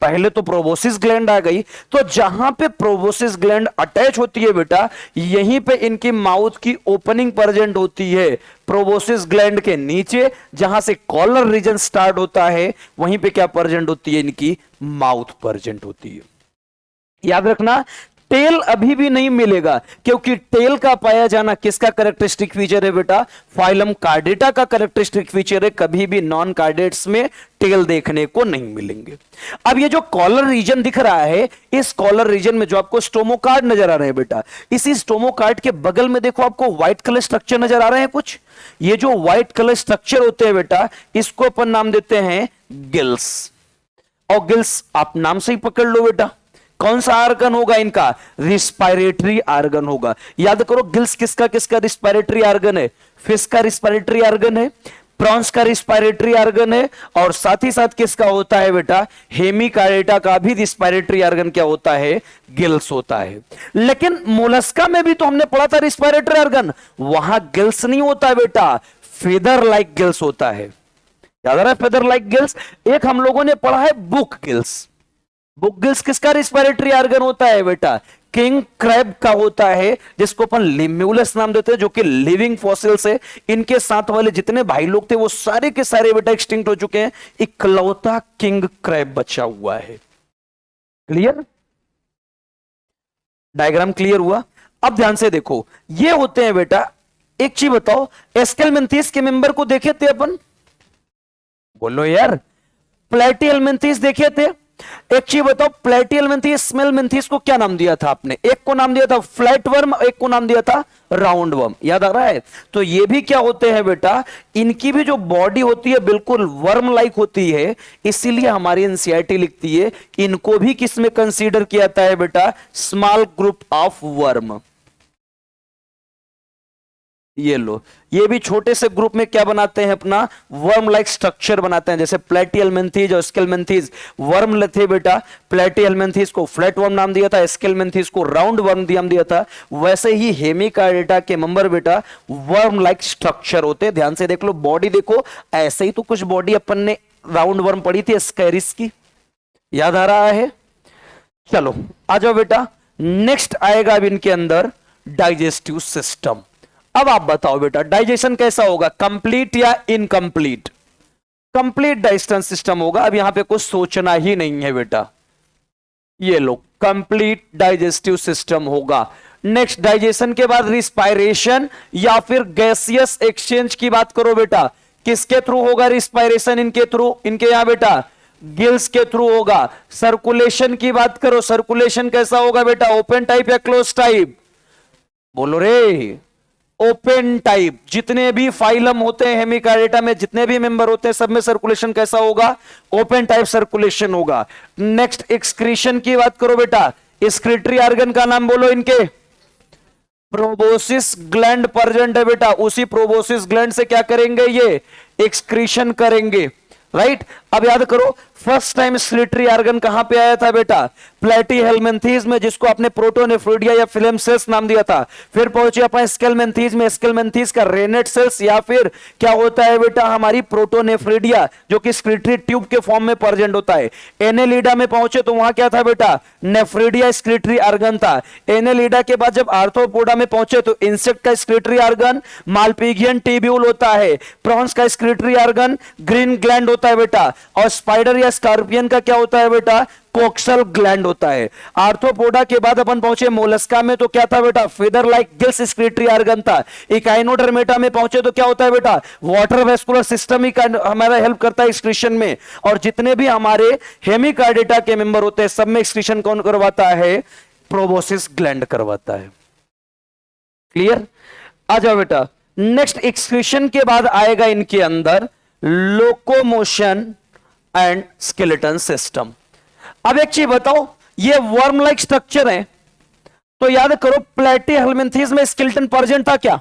पहले तो प्रोबोसिस ग्लैंड आ गई। तो जहां पे प्रोबोसिस ग्लैंड अटैच होती है बेटा, यहीं पे इनकी माउथ की ओपनिंग प्रेजेंट होती है। प्रोबोसिस ग्लैंड के नीचे जहां से कॉलर रीजन स्टार्ट होता है वहीं पे क्या प्रेजेंट होती है, इनकी माउथ प्रेजेंट होती है। याद रखना, टेल अभी भी नहीं मिलेगा क्योंकि टेल का पाया जाना किसका कैरेक्टरिस्टिक फीचर है बेटा, फाइलम कार्डेटा का कैरेक्टरिस्टिक फीचर है। कभी भी नॉन कार्डेट्स में टेल देखने को नहीं मिलेंगे। अब ये जो कॉलर रीजन दिख रहा है, इस कॉलर रीजन में जो आपको स्टोमोकार्ड नजर आ रहे हैं बेटा, इसी स्टोमोकार्ड के बगल में देखो आपको व्हाइट कलर स्ट्रक्चर नजर आ रहे हैं कुछ। ये जो व्हाइट कलर स्ट्रक्चर होते हैं बेटा, इसको अपन नाम देते हैं गिल्स। और गिल्स आप नाम से ही पकड़ लो बेटा, कौन सा आर्गन होगा इनका, रिस्पायरेटरी आर्गन होगा। याद करो, गिल्स किसका किसका रिस्पायरेटरी आर्गन है, फिश का रिस्पायरेटरी आर्गन है, प्रॉन्स का रिस्पायरेटरी आर्गन है, और साथ ही साथ किसका होता है बेटा, हेमिकार्डेटा का भी रिस्पायरेटरी आर्गन क्या होता है, गिल्स होता है। लेकिन मोलस्का में भी तो हमने पढ़ा था रिस्पायरेटरी आर्गन, वहां गिल्स नहीं होता बेटा, फेदर लाइक गिल्स होता है। याद आ रहा है, फेदर लाइक गिल्स। एक हम लोगों ने पढ़ा है बुक गिल्स। बुक गिल्स किसका रिस्पायरेटरी आर्गन होता है बेटा, किंग क्रैब का होता है, जिसको अपन लिम्यूलस नाम देते हैं, जो कि लिविंग फॉसिल्स है। इनके साथ वाले जितने भाई लोग थे वो सारे के सारे बेटा एक्सटिंक्ट हो चुके हैं, इकलौता किंग क्रैब बचा हुआ है। क्लियर, डायग्राम क्लियर हुआ? अब ध्यान से देखो, ये होते हैं बेटा, एक चीज बताओ, एस्केलमेंथिस के मेंबर को देखे थे अपन, बोलो यार, प्लेटियलमेंथिस देखे थे। एक चीज बताओ, प्लेटियलमेंथिस स्मेलमेंथिस को क्या नाम दिया था आपने, एक को नाम दिया था फ्लैट वर्म, एक को नाम दिया था राउंड वर्म, याद आ रहा है? तो ये भी क्या होते हैं बेटा, इनकी भी जो बॉडी होती है बिल्कुल वर्म लाइक होती है। इसीलिए हमारी एनसीईआरटी लिखती है कि इनको भी किस में कंसीडर किया जाता है बेटा, स्मॉल ग्रुप ऑफ वर्म। ये लो, ये भी छोटे से ग्रुप में क्या बनाते हैं, अपना वर्म लाइक स्ट्रक्चर बनाते हैं। जैसे प्लेटियलमेंथिस और स्केलमेंथिस वर्म थे बेटा, प्लेटियलमेंथिस को फ्लैट वर्म नाम दिया था, स्केलमेंथिस को राउंड वर्म नाम दिया था। वैसे ही हेमिकार्डेटा के मेंबर बेटा वर्म लाइक स्ट्रक्चर होते हैं। ध्यान से देख लो, बॉडी देखो, ऐसे ही तो कुछ बॉडी अपन ने राउंड वर्म पढ़ी थी स्कैरिस की, याद आ रहा है? चलो आ जाओ बेटा, नेक्स्ट आएगा अब इनके अंदर डाइजेस्टिव सिस्टम। अब आप बताओ बेटा, डाइजेशन कैसा होगा, कंप्लीट या इनकंप्लीट? कंप्लीट डाइजेशन सिस्टम होगा। अब यहां पे कुछ सोचना ही नहीं है बेटा, ये लो कंप्लीट डाइजेस्टिव सिस्टम होगा। नेक्स्ट, डाइजेशन के बाद रिस्पायरेशन या फिर गैसियस एक्सचेंज की बात करो बेटा, किसके थ्रू होगा रिस्पायरेशन, इनके थ्रू, इनके यहां बेटा गिल्स के थ्रू होगा। सर्कुलेशन की बात करो, सर्कुलेशन कैसा होगा बेटा, ओपन टाइप या क्लोज टाइप, बोलो रे, ओपन टाइप। जितने भी फाइलम होते हैं हेमिकार्डेटा में, जितने भी मेंबर होते हैं, सब में सर्कुलेशन कैसा होगा, ओपन टाइप सर्कुलेशन होगा। नेक्स्ट, एक्सक्रीशन की बात करो बेटा, एक्सक्रीटरी ऑर्गन का नाम बोलो इनके, प्रोबोसिस ग्लैंड प्रेजेंट है बेटा, उसी प्रोबोसिस ग्लैंड से क्या करेंगे, ये एक्सक्रीशन करेंगे, राइट? अब याद करो, फर्स्ट टाइम स्क्लेटरी ऑर्गन कहां पे आया था बेटा? प्लेटीहेल्मिन्थीज में, जिसको आपने प्रोटोनेफ्रोइडिया या फिल्म सेल्स नाम दिया था। फिर पहुंचे अपन स्केलमेंथीज में, स्केलमेंथीज का रेनेट सेल्स या फिर क्या होता है बेटा हमारी प्रोटोनेफ्रिडिया, जो कि स्क्लेटरी ट्यूब के फॉर्म में प्रेजेंट होता है। एनेलिडा में पहुंचे तो वहां क्या था बेटा? नेफ्रिडिया स्क्लेटरी ऑर्गन था। एनेलिडा के बाद जब आर्थ्रोपोडा में पहुंचे तो इंसेक्ट का स्क्लेटरी ऑर्गन मालपिगियन टिब्यूल होता है। प्रॉन्स का स्क्लेटरी ऑर्गन ग्रीन ग्लैंड होता है बेटा। और स्पाइडर या स्कॉर्पियन का क्या होता है बेटा? कोक्सल ग्लैंड होता है। आर्थ्रोपोडा के बाद अपन पहुंचे मोलस्का में तो क्या था बेटा? फेदर लाइक गिल्स स्क्लेटरी ऑर्गन था। इकाइनोडर्मेटा में पहुंचे तो क्या होता है बेटा? वाटर वेस्कुलर सिस्टम ही हमारा हेल्प करता है एक्सक्रीशन में। और जितने भी हमारे हेमिकार्डेटा के मेंबर होते हैं सब में एक्सक्रीशन कौन करवाता है? प्रोबोसिस ग्लैंड करवाता है। क्लियर? आ जाओ बेटा, नेक्स्ट एक्सक्रीशन के बाद आएगा इनके अंदर लोकोमोशन एंड स्केलेटन सिस्टम। अब एक चीज बताओ, ये वर्म लाइक स्ट्रक्चर है तो याद करो प्लेटीहेल्मिन्थीज में स्केलेटन प्रेजेंट था क्या?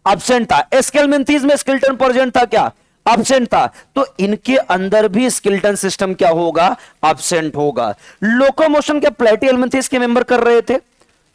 एब्सेंट था। स्केलमेंथीज में स्केलेटन प्रेजेंट था क्या? एब्सेंट था। तो इनके अंदर भी स्केलेटन सिस्टम क्या होगा? एब्सेंट होगा। लोकोमोशन के प्लेटीहेल्मिन्थीज के मेंबर कर रहे थे?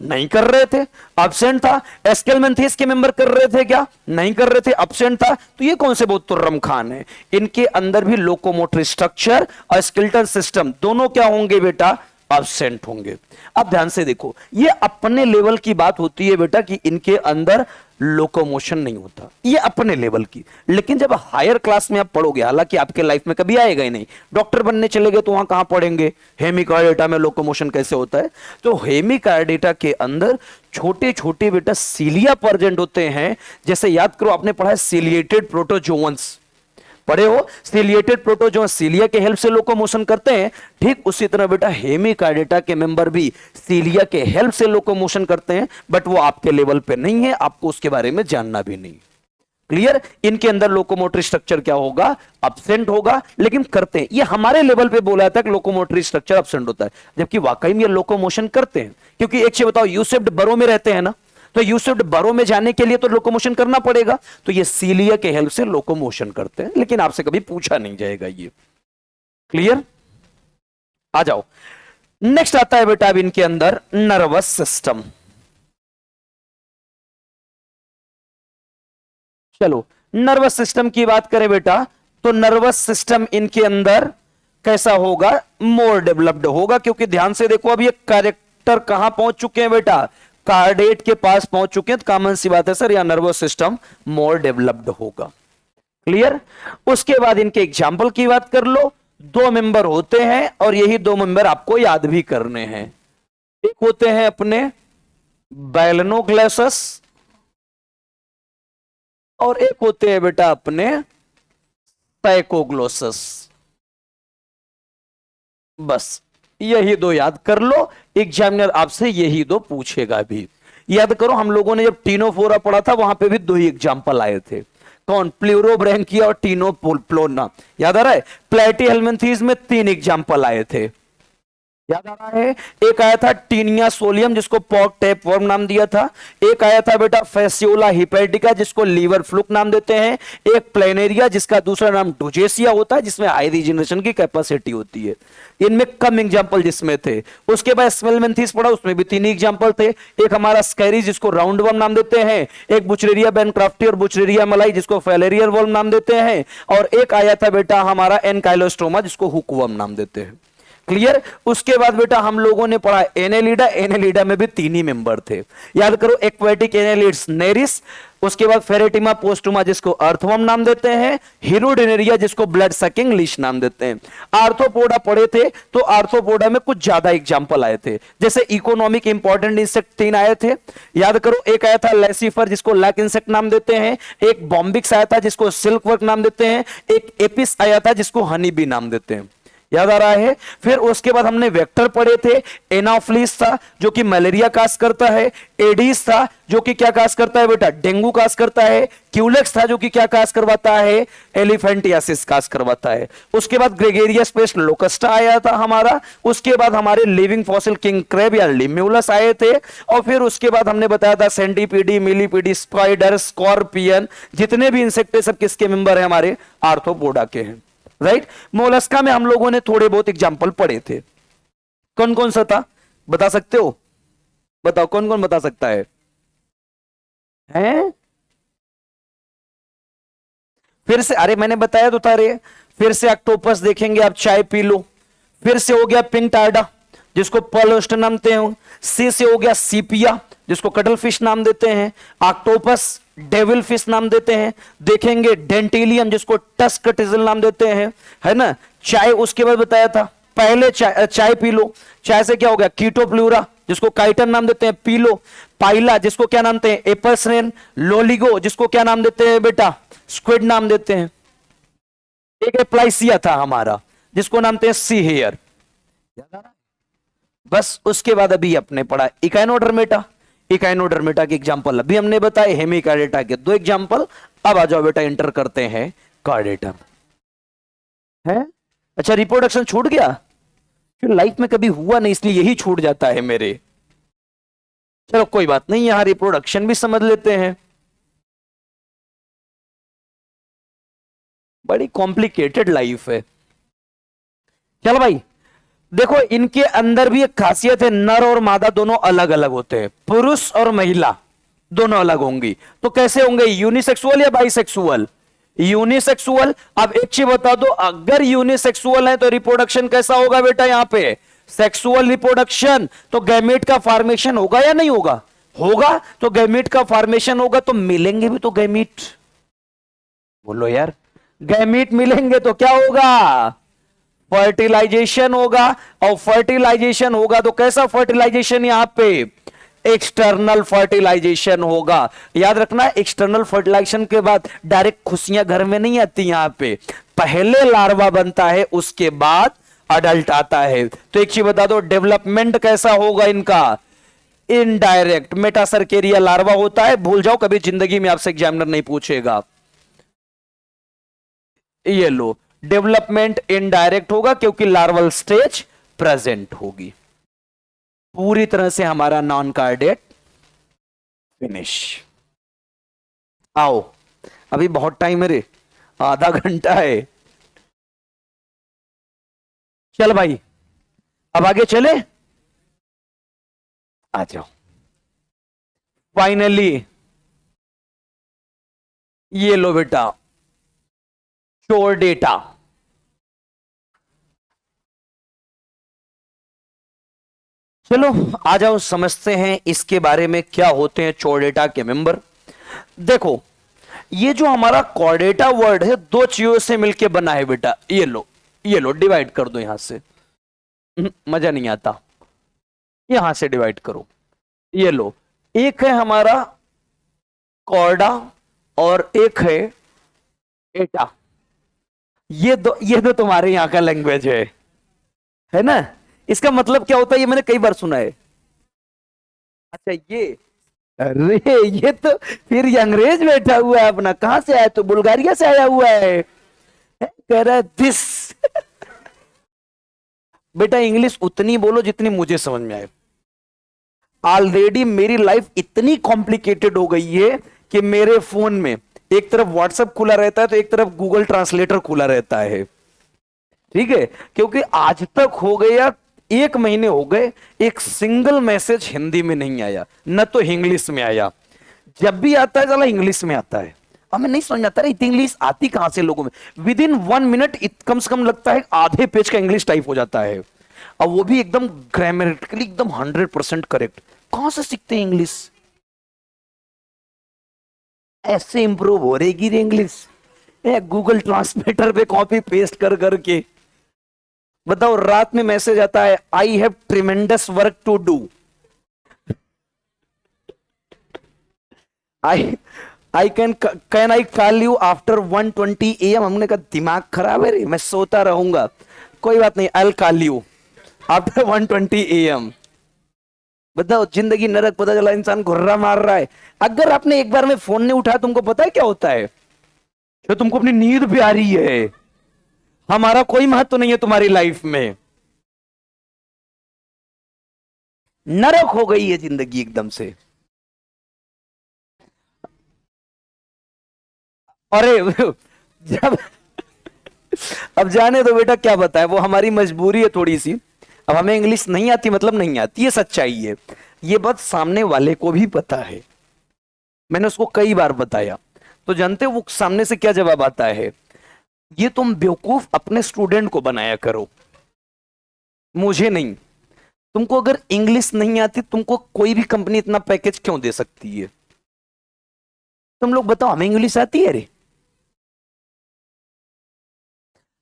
नहीं कर रहे थे, एब्सेंट था। एस्केलमेंथीज के मेंबर कर रहे थे क्या? नहीं कर रहे थे, एब्सेंट था। तो ये कौन से बहुत तुर्रम खान है? इनके अंदर भी लोकोमोटरी स्ट्रक्चर और स्केलेटल सिस्टम दोनों क्या होंगे बेटा? एब्सेंट होंगे। अब ध्यान से देखो, ये अपने लेवल की बात होती है बेटा कि इनके अंदर लोकोमोशन नहीं होता, ये अपने लेवल की। लेकिन जब हायर क्लास में आप पढ़ोगे, हालांकि आपके लाइफ में कभी आएगा ही नहीं, डॉक्टर बनने चले गए तो वहां कहां पढ़ेंगे हेमिकार्डेटा में लोकोमोशन कैसे होता है। तो हेमिकार्डेटा के अंदर छोटे छोटे बेटा सीलिया प्रेजेंट होते हैं। जैसे याद करो, आपने पढ़ा है सीलिएटेड प्रोटोजोअन्स, पढ़े हो? सीलिएटेड प्रोटोजोआ सीलिया के हेल्प से लोकोमोशन करते हैं। ठीक उसी तरह बेटा हेमिकार्डेटा के मेंबर भी सीलिया के हेल्प से लोकोमोशन करते हैं, बट वो आपके लेवल पे नहीं है, आपको उसके बारे में जानना भी नहीं। क्लियर? इनके अंदर लोकोमोटरी स्ट्रक्चर क्या होगा? एब्सेंट होगा, लेकिन करते हैं। ये हमारे लेवल पे बोला था कि लोकोमोटरी स्ट्रक्चर एब्सेंट होता है, जबकि वाकई में ये लोकोमोशन करते हैं। क्योंकि एक चीज बताओ, यूसेप्ड बरो में रहते हैं ना, तो यूसेप्ड बरो में जाने के लिए तो लोकोमोशन करना पड़ेगा। तो ये सीलिया के हेल्प से लोकोमोशन करते हैं, लेकिन आपसे कभी पूछा नहीं जाएगा ये। क्लियर? आ जाओ, नेक्स्ट आता है बेटा अब इनके अंदर नर्वस सिस्टम। चलो, नर्वस सिस्टम की बात करें बेटा, तो नर्वस सिस्टम इनके अंदर कैसा होगा? मोर डेवलप्ड होगा। क्योंकि ध्यान से देखो, अब ये कैरेक्टर कहां पहुंच चुके हैं बेटा? कार्डेट के पास पहुंच चुके हैं। तो कॉमन सी बात है सर, या नर्वस सिस्टम मोर डेवलप्ड होगा। क्लियर? उसके बाद इनके एग्जाम्पल की बात कर लो। दो मेंबर होते हैं और यही दो मेंबर आपको याद भी करने हैं। एक होते हैं अपने बैलेनोग्लेसस और एक होते हैं बेटा अपने साइकोग्लोसस। बस यही दो याद कर लो, एग्जामिनर आपसे यही दो पूछेगा भी। याद करो, हम लोगों ने जब टीनोफोरा पढ़ा था वहां पे भी दो ही एग्जाम्पल आए थे। कौन? प्लूरोब्रैंकिया और टीनोप्लोना। याद आ रहा है? प्लेटीहेल्मिन्थीज में 3 एग्जाम्पल आए थे, याद आ रहा है? एक आया था टीनिया सोलियम, जिसको पॉक टैप वर्म नाम दिया था। एक आया था बेटा फेसियोला हिपैटिका, जिसको लीवर फ्लूक नाम देते हैं। एक प्लेनेरिया, जिसका दूसरा नाम डोजेसिया होता है, जिसमें हाई रीजनरेशन की कैपेसिटी होती है। इनमें कम एग्जाम्पल जिसमें थे। उसके बाद स्मेलमेंथीस पढ़ा, उसमें भी 3 एग्जाम्पल थे। एक हमारा स्कैरी, जिसको राउंड वर्म नाम देते हैं। एक बुचरेरिया बेनक्राफ्टी और बुचरेरिया मलाई, जिसको फैलेरियल वर्म नाम देते हैं। और एक आया था बेटा हमारा एनकाइलोस्टोमा, जिसको हुक वर्म नाम देते हैं। क्लियर? उसके बाद बेटा हम लोगों ने पढ़ा एनेलिडा। एनेलिडा में भी 3 ही मेंबर थे, याद करो। एक्वेटिक एनेलिड्स नेरिस, उसके बाद फेरेटिमा पोस्टुमा, जिसको अर्थवर्म नाम देते हैं। हिरोडेनेरिया, जिसको ब्लड सकिंग लीच नाम देते हैं। आर्थ्रोपोडा पढ़े थे, तो आर्थ्रोपोडा में कुछ ज्यादा एग्जांपल आए थे। जैसे इकोनॉमिक इंपॉर्टेंट इंसेक्ट 3 आए थे, याद करो। एक आया था लेसिफर, जिसको लैक इंसेक्ट नाम देते हैं। एक बॉम्बिक्स आया था, जिसको सिल्क वर्क नाम देते हैं। एक एपिस आया था, जिसको हनी बी नाम देते हैं। याद आ रहा है? फिर उसके बाद हमने वेक्टर पढ़े थे। एनाफ्लिस था, जो कि मलेरिया कास करता है। एडिस था, जो कि क्या कास करता है बेटा? डेंगू कास करता है। क्यूलेक्स था, जो कि क्या कास करवाता है? एलिफेंटियासिस कास करवाता है। उसके बाद ग्रेगेरियस पेस्ट लोकस्टा आया था हमारा। उसके बाद हमारे लिविंग फॉसिल किंग क्रैब या लिम्यूलस आए थे। और फिर उसके बाद हमने बताया था सेंटीपीडी, मिलीपीडी, स्पाइडर, स्कॉर्पियन, जितने भी इंसेक्ट है सब किसके मेंबर है? हमारे आर्थ्रोपोडा के हैं। राइट। मोलस्का में हम लोगों ने थोड़े बहुत एग्जाम्पल पढ़े थे। कौन कौन सा था बता सकते हो? बताओ कौन कौन बता सकता है? हैं? फिर से, अरे मैंने बताया तो था रे। फिर से ऑक्टोपस देखेंगे आप, चाय पी लो। फिर से हो गया पिंक टार्डा, जिसको पर्ल ओयस्टर नाम देते हैं। सी से हो गया सीपिया, जिसको कटल फिश नाम देते हैं। ऑक्टोपस डेविल फिश नाम देते हैं। देखेंगे डेंटेलियन, जिसको टस्क टिजल नाम देते हैं, है ना। चाय उसके बाद बताया था, पहले चाय पी लो। चाय से क्या हो गया? कीटोप्लूरा, जिसको काइटन नाम देते हैं, पी लो। पाइला, जिसको क्या नाम देते हैं? एपरस्नेन। लोलिगो, जिसको क्या नाम देते हैं बेटा? स्क्विड नाम देते हैं। एक एप्लाइसिया था हमारा, जिसको नाम देते हैं सी हेयर। बस उसके बाद अभी अपने पढ़ा इकाइनोडर्मेटा। इकाइनोडर्मेटा के एग्जांपल अभी हमने बताए, हेमिकार्डेटा के दो एग्जांपल। अब आ जाओ बेटा, इंटर करते हैं कार्डेटम। है? अच्छा, रिप्रोडक्शन छूट गया? फिर लाइफ में कभी हुआ नहीं, इसलिए यही छूट जाता है मेरे। चलो कोई बात नहीं, यहां रिप्रोडक्शन भी समझ लेते हैं। बड़ी कॉम्प्लिकेटेड लाइफ है। चलो भाई, देखो इनके अंदर भी एक खासियत है, नर और मादा दोनों अलग अलग होते हैं। पुरुष और महिला दोनों अलग होंगी। तो कैसे होंगे? यूनिसेक्सुअल या बाइसेक्सुअल? यूनिसेक्सुअल। अब एक चीज बता दो, अगर यूनिसेक्सुअल है तो रिप्रोडक्शन कैसा होगा बेटा? यहां पे सेक्सुअल रिप्रोडक्शन। तो गैमेट का फॉर्मेशन होगा या नहीं होगा? होगा। तो गैमेट का फॉर्मेशन होगा तो मिलेंगे भी तो गैमेट। बोलो यार, गैमेट मिलेंगे तो क्या होगा? फर्टिलाइजेशन होगा। और फर्टिलाइजेशन होगा तो कैसा फर्टिलाइजेशन? यहां पे एक्सटर्नल फर्टिलाइजेशन होगा। याद रखना, एक्सटर्नल फर्टिलाइजेशन के बाद डायरेक्ट खुशियां घर में नहीं आती। यहां पे पहले लार्वा बनता है, उसके बाद अडल्ट आता है। तो एक चीज बता दो, डेवलपमेंट कैसा होगा इनका? इनडायरेक्ट। मेटासर्केरिया लार्वा होता है, भूल जाओ, कभी जिंदगी में आपसे एग्जामिनर नहीं पूछेगा। ये लो, डेवलपमेंट इनडायरेक्ट होगा क्योंकि लार्वल स्टेज प्रेजेंट होगी। पूरी तरह से हमारा नॉन कार्डेट फिनिश। आओ, अभी बहुत टाइम है रे, आधा घंटा है। चल भाई, अब आगे चले। आ जाओ। फाइनली ये लो बेटा, चोरडेटा। चलो आ जाओ, समझते हैं इसके बारे में, क्या होते हैं चोरडेटा के मेंबर। देखो, ये जो हमारा कॉर्डेटा वर्ड है, दो चीजों से मिलके बना है बेटा। ये लो, ये लो, डिवाइड कर दो यहां से। मजा नहीं आता, यहां से डिवाइड करो। ये लो, एक है हमारा कॉर्डा और एक है एटा। ये दो तुम्हारे यहां का लैंग्वेज है ना। इसका मतलब क्या होता है, ये मैंने कई बार सुना है। अच्छा ये, अरे ये तो फिर ये अंग्रेज बैठा हुआ है अपना। कहां से आया? तो बुल्गारिया से आया हुआ है। कह रहा है दिस। बेटा इंग्लिश उतनी बोलो जितनी मुझे समझ में आए। ऑलरेडी मेरी लाइफ इतनी कॉम्प्लिकेटेड हो गई है कि मेरे फोन में एक तरफ व्हाट्सएप खुला रहता है तो एक तरफ गूगल ट्रांसलेटर खुला रहता है। ठीक है, क्योंकि आज तक हो गया, 1 महीने हो गए, एक सिंगल मैसेज हिंदी में नहीं आया, न तो इंग्लिश में आया। जब भी आता है चला इंग्लिश में आता है। अब मैं नहीं समझ आता इतनी इंग्लिश आती कहां से लोगों में। विद इन 1 मिनट कम से कम लगता है आधे पेज का इंग्लिश टाइप हो जाता है, और वो भी एकदम ग्रामेटिकली एकदम 100% करेक्ट। कहां से सीखते हैं इंग्लिश? ऐसे इंप्रूव हो रहेगी रे इंग्लिश, गूगल ट्रांसलेटर पे कॉपी पेस्ट कर करके। बताओ, रात में मैसेज आता है, I have tremendous work to do. I I can I call you after 1:20 AM। हमने कहा दिमाग खराब है रे, मैं सोता रहूंगा। कोई बात नहीं, आई कॉल यू आफ्टर 1:20 AM। बताओ, जिंदगी नरक, पता चला इंसान घुर्रा मार रहा है। अगर आपने एक बार में फोन नहीं उठाया, तुमको पता है क्या होता है? जो तुमको अपनी नींद पे आ रही है, हमारा कोई महत्व नहीं है तुम्हारी लाइफ में। नरक हो गई है जिंदगी एकदम से। अरे जब अब जाने दो बेटा, क्या बताए, वो हमारी मजबूरी है थोड़ी सी। अब हमें इंग्लिश नहीं आती मतलब नहीं आती, ये सच्चाई है। ये बात सामने वाले को भी पता है, मैंने उसको कई बार बताया। तो जानते हो वो सामने से क्या जवाब आता है, ये तुम बेवकूफ अपने स्टूडेंट को बनाया करो, मुझे नहीं। तुमको अगर इंग्लिश नहीं आती, तुमको कोई भी कंपनी इतना पैकेज क्यों दे सकती है? तुम लोग बताओ, हमें इंग्लिश आती है? अरे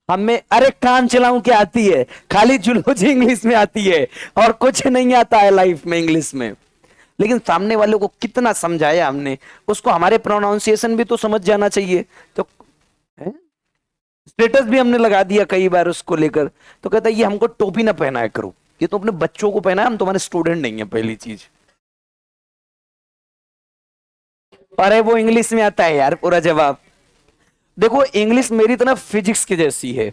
हमें, अरे कान चलाऊं क्या आती है, खाली जूलॉजी इंग्लिश में आती है और कुछ नहीं आता है लाइफ में इंग्लिश में। लेकिन सामने वाले को कितना समझाया हमने, उसको हमारे प्रोनाउंसिएशन भी तो समझ जाना चाहिए। तो स्टेटस भी हमने लगा दिया कई बार उसको लेकर, तो कहता है ये हमको टोपी ना पहनाया करो, ये तो अपने बच्चों को पहना है, हम तुम्हारे स्टूडेंट नहीं है पहली चीज। अरे वो इंग्लिश में आता है यार पूरा जवाब। देखो इंग्लिश मेरी तरह फिजिक्स की जैसी है,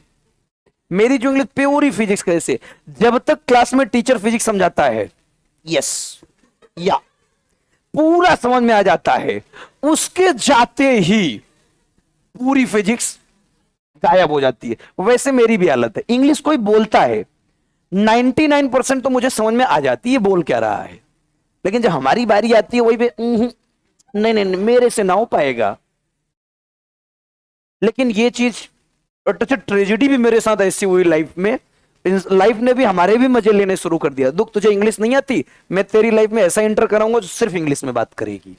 मेरी जो इंग्लिश प्योर ही फिजिक्स के जैसे। जब तक क्लास में टीचर फिजिक्स समझाता है, यस या पूरा समझ में आ जाता है, उसके जाते ही पूरी फिजिक्स गायब हो जाती है। वैसे मेरी भी हालत है, इंग्लिश कोई बोलता है 99% तो मुझे समझ में आ जाती है बोल क्या रहा है, लेकिन जब हमारी बारी आती है वही पे नहीं नहीं नहीं मेरे से ना हो पाएगा। लेकिन ये चीज ट्रेजेडी भी मेरे साथ ऐसी हुई लाइफ में, लाइफ ने भी हमारे भी मजे लेने शुरू कर दिया। दुख तुझे इंग्लिश नहीं आती, मैं तेरी लाइफ में ऐसा इंटर कराऊंगा जो सिर्फ इंग्लिश में बात करेगी।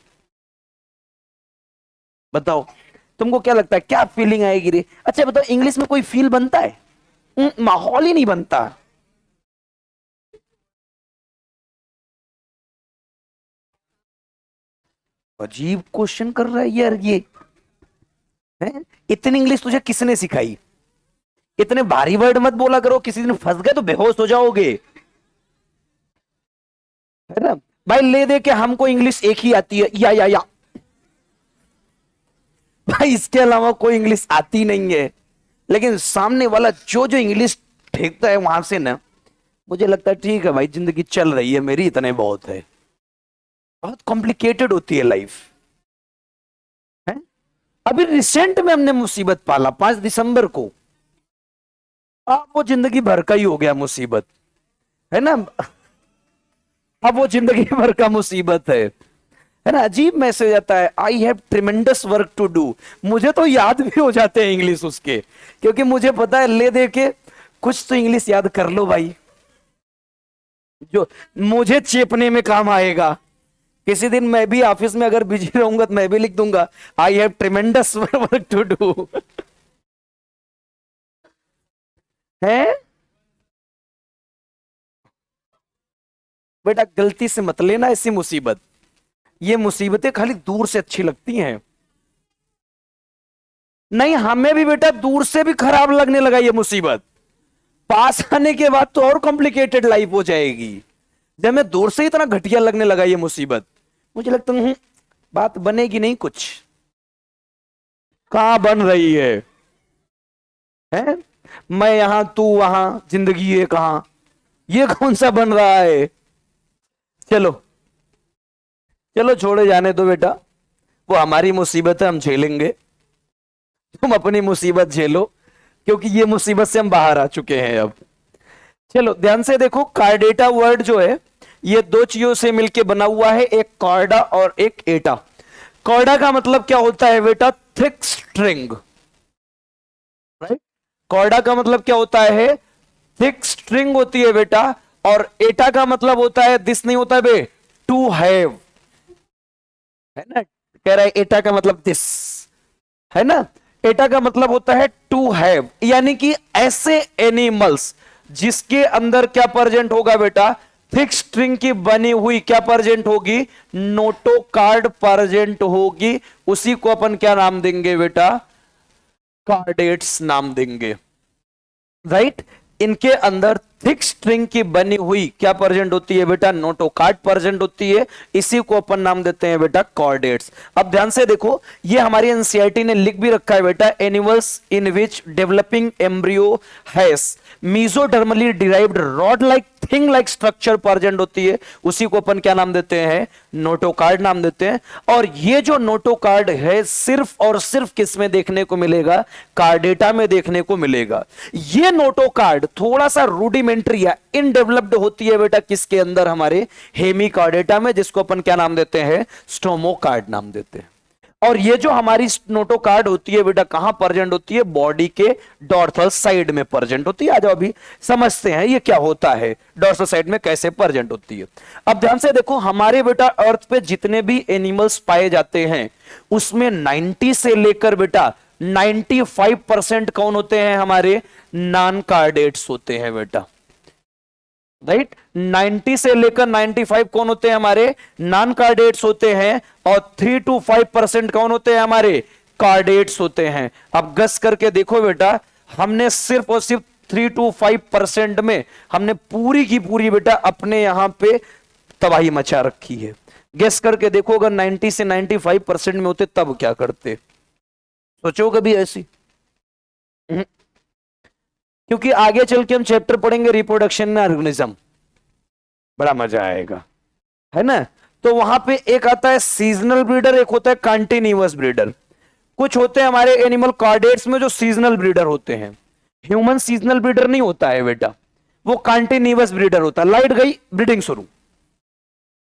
बताओ तुमको क्या लगता है, क्या फीलिंग आएगी रे? अच्छा बताओ, इंग्लिश में कोई फील बनता है? माहौल ही नहीं बनता। अजीब क्वेश्चन कर रहा है यार ये, है? इतनी इंग्लिश तुझे किसने सिखाई? इतने भारी वर्ड मत बोला करो, किसी दिन फंस गए तो बेहोश हो जाओगे, है ना भाई। ले दे के हमको इंग्लिश एक ही आती है, या भाई इसके अलावा कोई इंग्लिश आती नहीं है। लेकिन सामने वाला जो जो इंग्लिश फेंकता है वहां से ना, मुझे लगता है ठीक है भाई, जिंदगी चल रही है मेरी, इतने बहुत है। बहुत कॉम्प्लिकेटेड होती है लाइफ, है? अभी रिसेंट में हमने मुसीबत पाला 5 दिसंबर को, अब वो जिंदगी भर का ही हो गया मुसीबत, है ना? अब वो जिंदगी भर का मुसीबत है ना? अजीब मैसेज आता है, I have tremendous work to do. मुझे तो याद भी हो जाते हैं इंग्लिश उसके, क्योंकि मुझे पता है ले दे के कुछ तो इंग्लिश याद कर लो भाई, जो मुझे चेपने में काम आएगा। किसी दिन मैं भी ऑफिस में अगर बिजी रहूंगा तो मैं भी लिख दूंगा, I have tremendous work to do. है बेटा, गलती से मत लेना ऐसी मुसीबत, ये मुसीबतें खाली दूर से अच्छी लगती हैं। नहीं, हमें भी बेटा दूर से भी खराब लगने लगा ये मुसीबत, पास आने के बाद तो और कॉम्प्लिकेटेड लाइफ हो जाएगी। जब मैं दूर से इतना घटिया लगने लगा ये मुसीबत, मुझे लगता बात बनेगी नहीं कुछ। कहां बन रही है? मैं यहां तू वहां, जिंदगी है कहां, ये कौन सा बन रहा है? चलो चलो छोड़े जाने दो बेटा, वो हमारी मुसीबत है, हम झेलेंगे, तुम अपनी मुसीबत झेलो, क्योंकि ये मुसीबत से हम बाहर आ चुके हैं अब। चलो ध्यान से देखो, कार्डेटा वर्ड जो है ये दो चीजों से मिलके बना हुआ है, एक कॉर्डा और एक एटा। कॉर्डा का मतलब क्या होता है बेटा? Thick string, right? कॉर्डा का मतलब क्या होता है? थिक स्ट्रिंग होती है बेटा। और एटा का मतलब होता है, दिस नहीं होता है बे, टू हैव, है ना? कह रहा है एटा का मतलब दिस, है ना? एटा का मतलब होता है टू हैव, यानी कि ऐसे एनिमल्स जिसके अंदर क्या प्रेजेंट होगा बेटा? थिक स्ट्रिंग की बनी हुई क्या प्रेजेंट होगी? नोटोकार्ड प्रेजेंट होगी। उसी को अपन क्या नाम देंगे बेटा? कार्डेट्स नाम देंगे, राइट? इनके अंदर थिक स्ट्रिंग की बनी हुई क्या प्रेजेंट होती है बेटा? नोटोकार्ड प्रेजेंट होती है। इसी को अपन नाम देते हैं बेटा कॉर्डेट्स। अब ध्यान से देखो, ये हमारी एनसीईआरटी ने लिख भी रखा है बेटा, animals in which developing embryo has मेसोडर्मली derived rod like thing like structure present होती है, उसी को अपन क्या नाम देते हैं, नोटोकार्ड नाम देते हैं। और ये जो नोटोकार्ड है सिर्फ और सिर्फ किस में देखने को मिलेगा, कार्डेटा में देखने को मिलेगा। ये नोटोकार्ड थोड़ा सा रूडिमेंट्री या इनडेवलप्ड होती है बेटा किसके अंदर, हमारे हेमिकार्डेटा में, जिसको अपन क्या नाम देते हैं, स्टोमोकार्ड नाम देते हैं। और ये जो हमारी नोटोकार्ड होती है बेटा कहां प्रेजेंट होती है, बॉडी के डॉर्सल साइड में प्रेजेंट होती है। आ जाओ अभी समझते हैं ये क्या होता है, डॉर्सल साइड में कैसे प्रेजेंट होती है। अब ध्यान से देखो, हमारे बेटा अर्थ पे जितने भी एनिमल्स पाए जाते हैं उसमें 90 से लेकर बेटा 95% कौन होते हैं, हमारे नॉन कार्डेट्स होते हैं बेटा, राइट। 90 से लेकर 95 कौन होते हैं, हमारे नॉन कार्डेट्स होते हैं, और 3 to 5% कौन होते हैं, हमारे कार्डेट्स होते हैं। अब गस करके देखो बेटा, हमने सिर्फ और सिर्फ 3 to 5% में हमने पूरी की पूरी बेटा अपने यहां पे तबाही मचा रखी है। गेस करके देखो, अगर 90 से 95% में होते तब क्या करते, सोचो कभी ऐसी। क्योंकि आगे चल के हम चैप्टर पढ़ेंगे रिप्रोडक्शन में ऑर्गेनिज्म, बड़ा मजा आएगा, है ना। तो वहां पे एक आता है सीजनल ब्रीडर, एक होता है कंटिन्यूअस ब्रीडर। कुछ होते हैं हमारे एनिमल कार्डेट्स में जो सीजनल ब्रीडर होते हैं, ह्यूमन सीजनल ब्रीडर नहीं होता है बेटा, वो कंटिन्यूअस ब्रीडर होता है। लाइट गई ब्रीडिंग शुरू,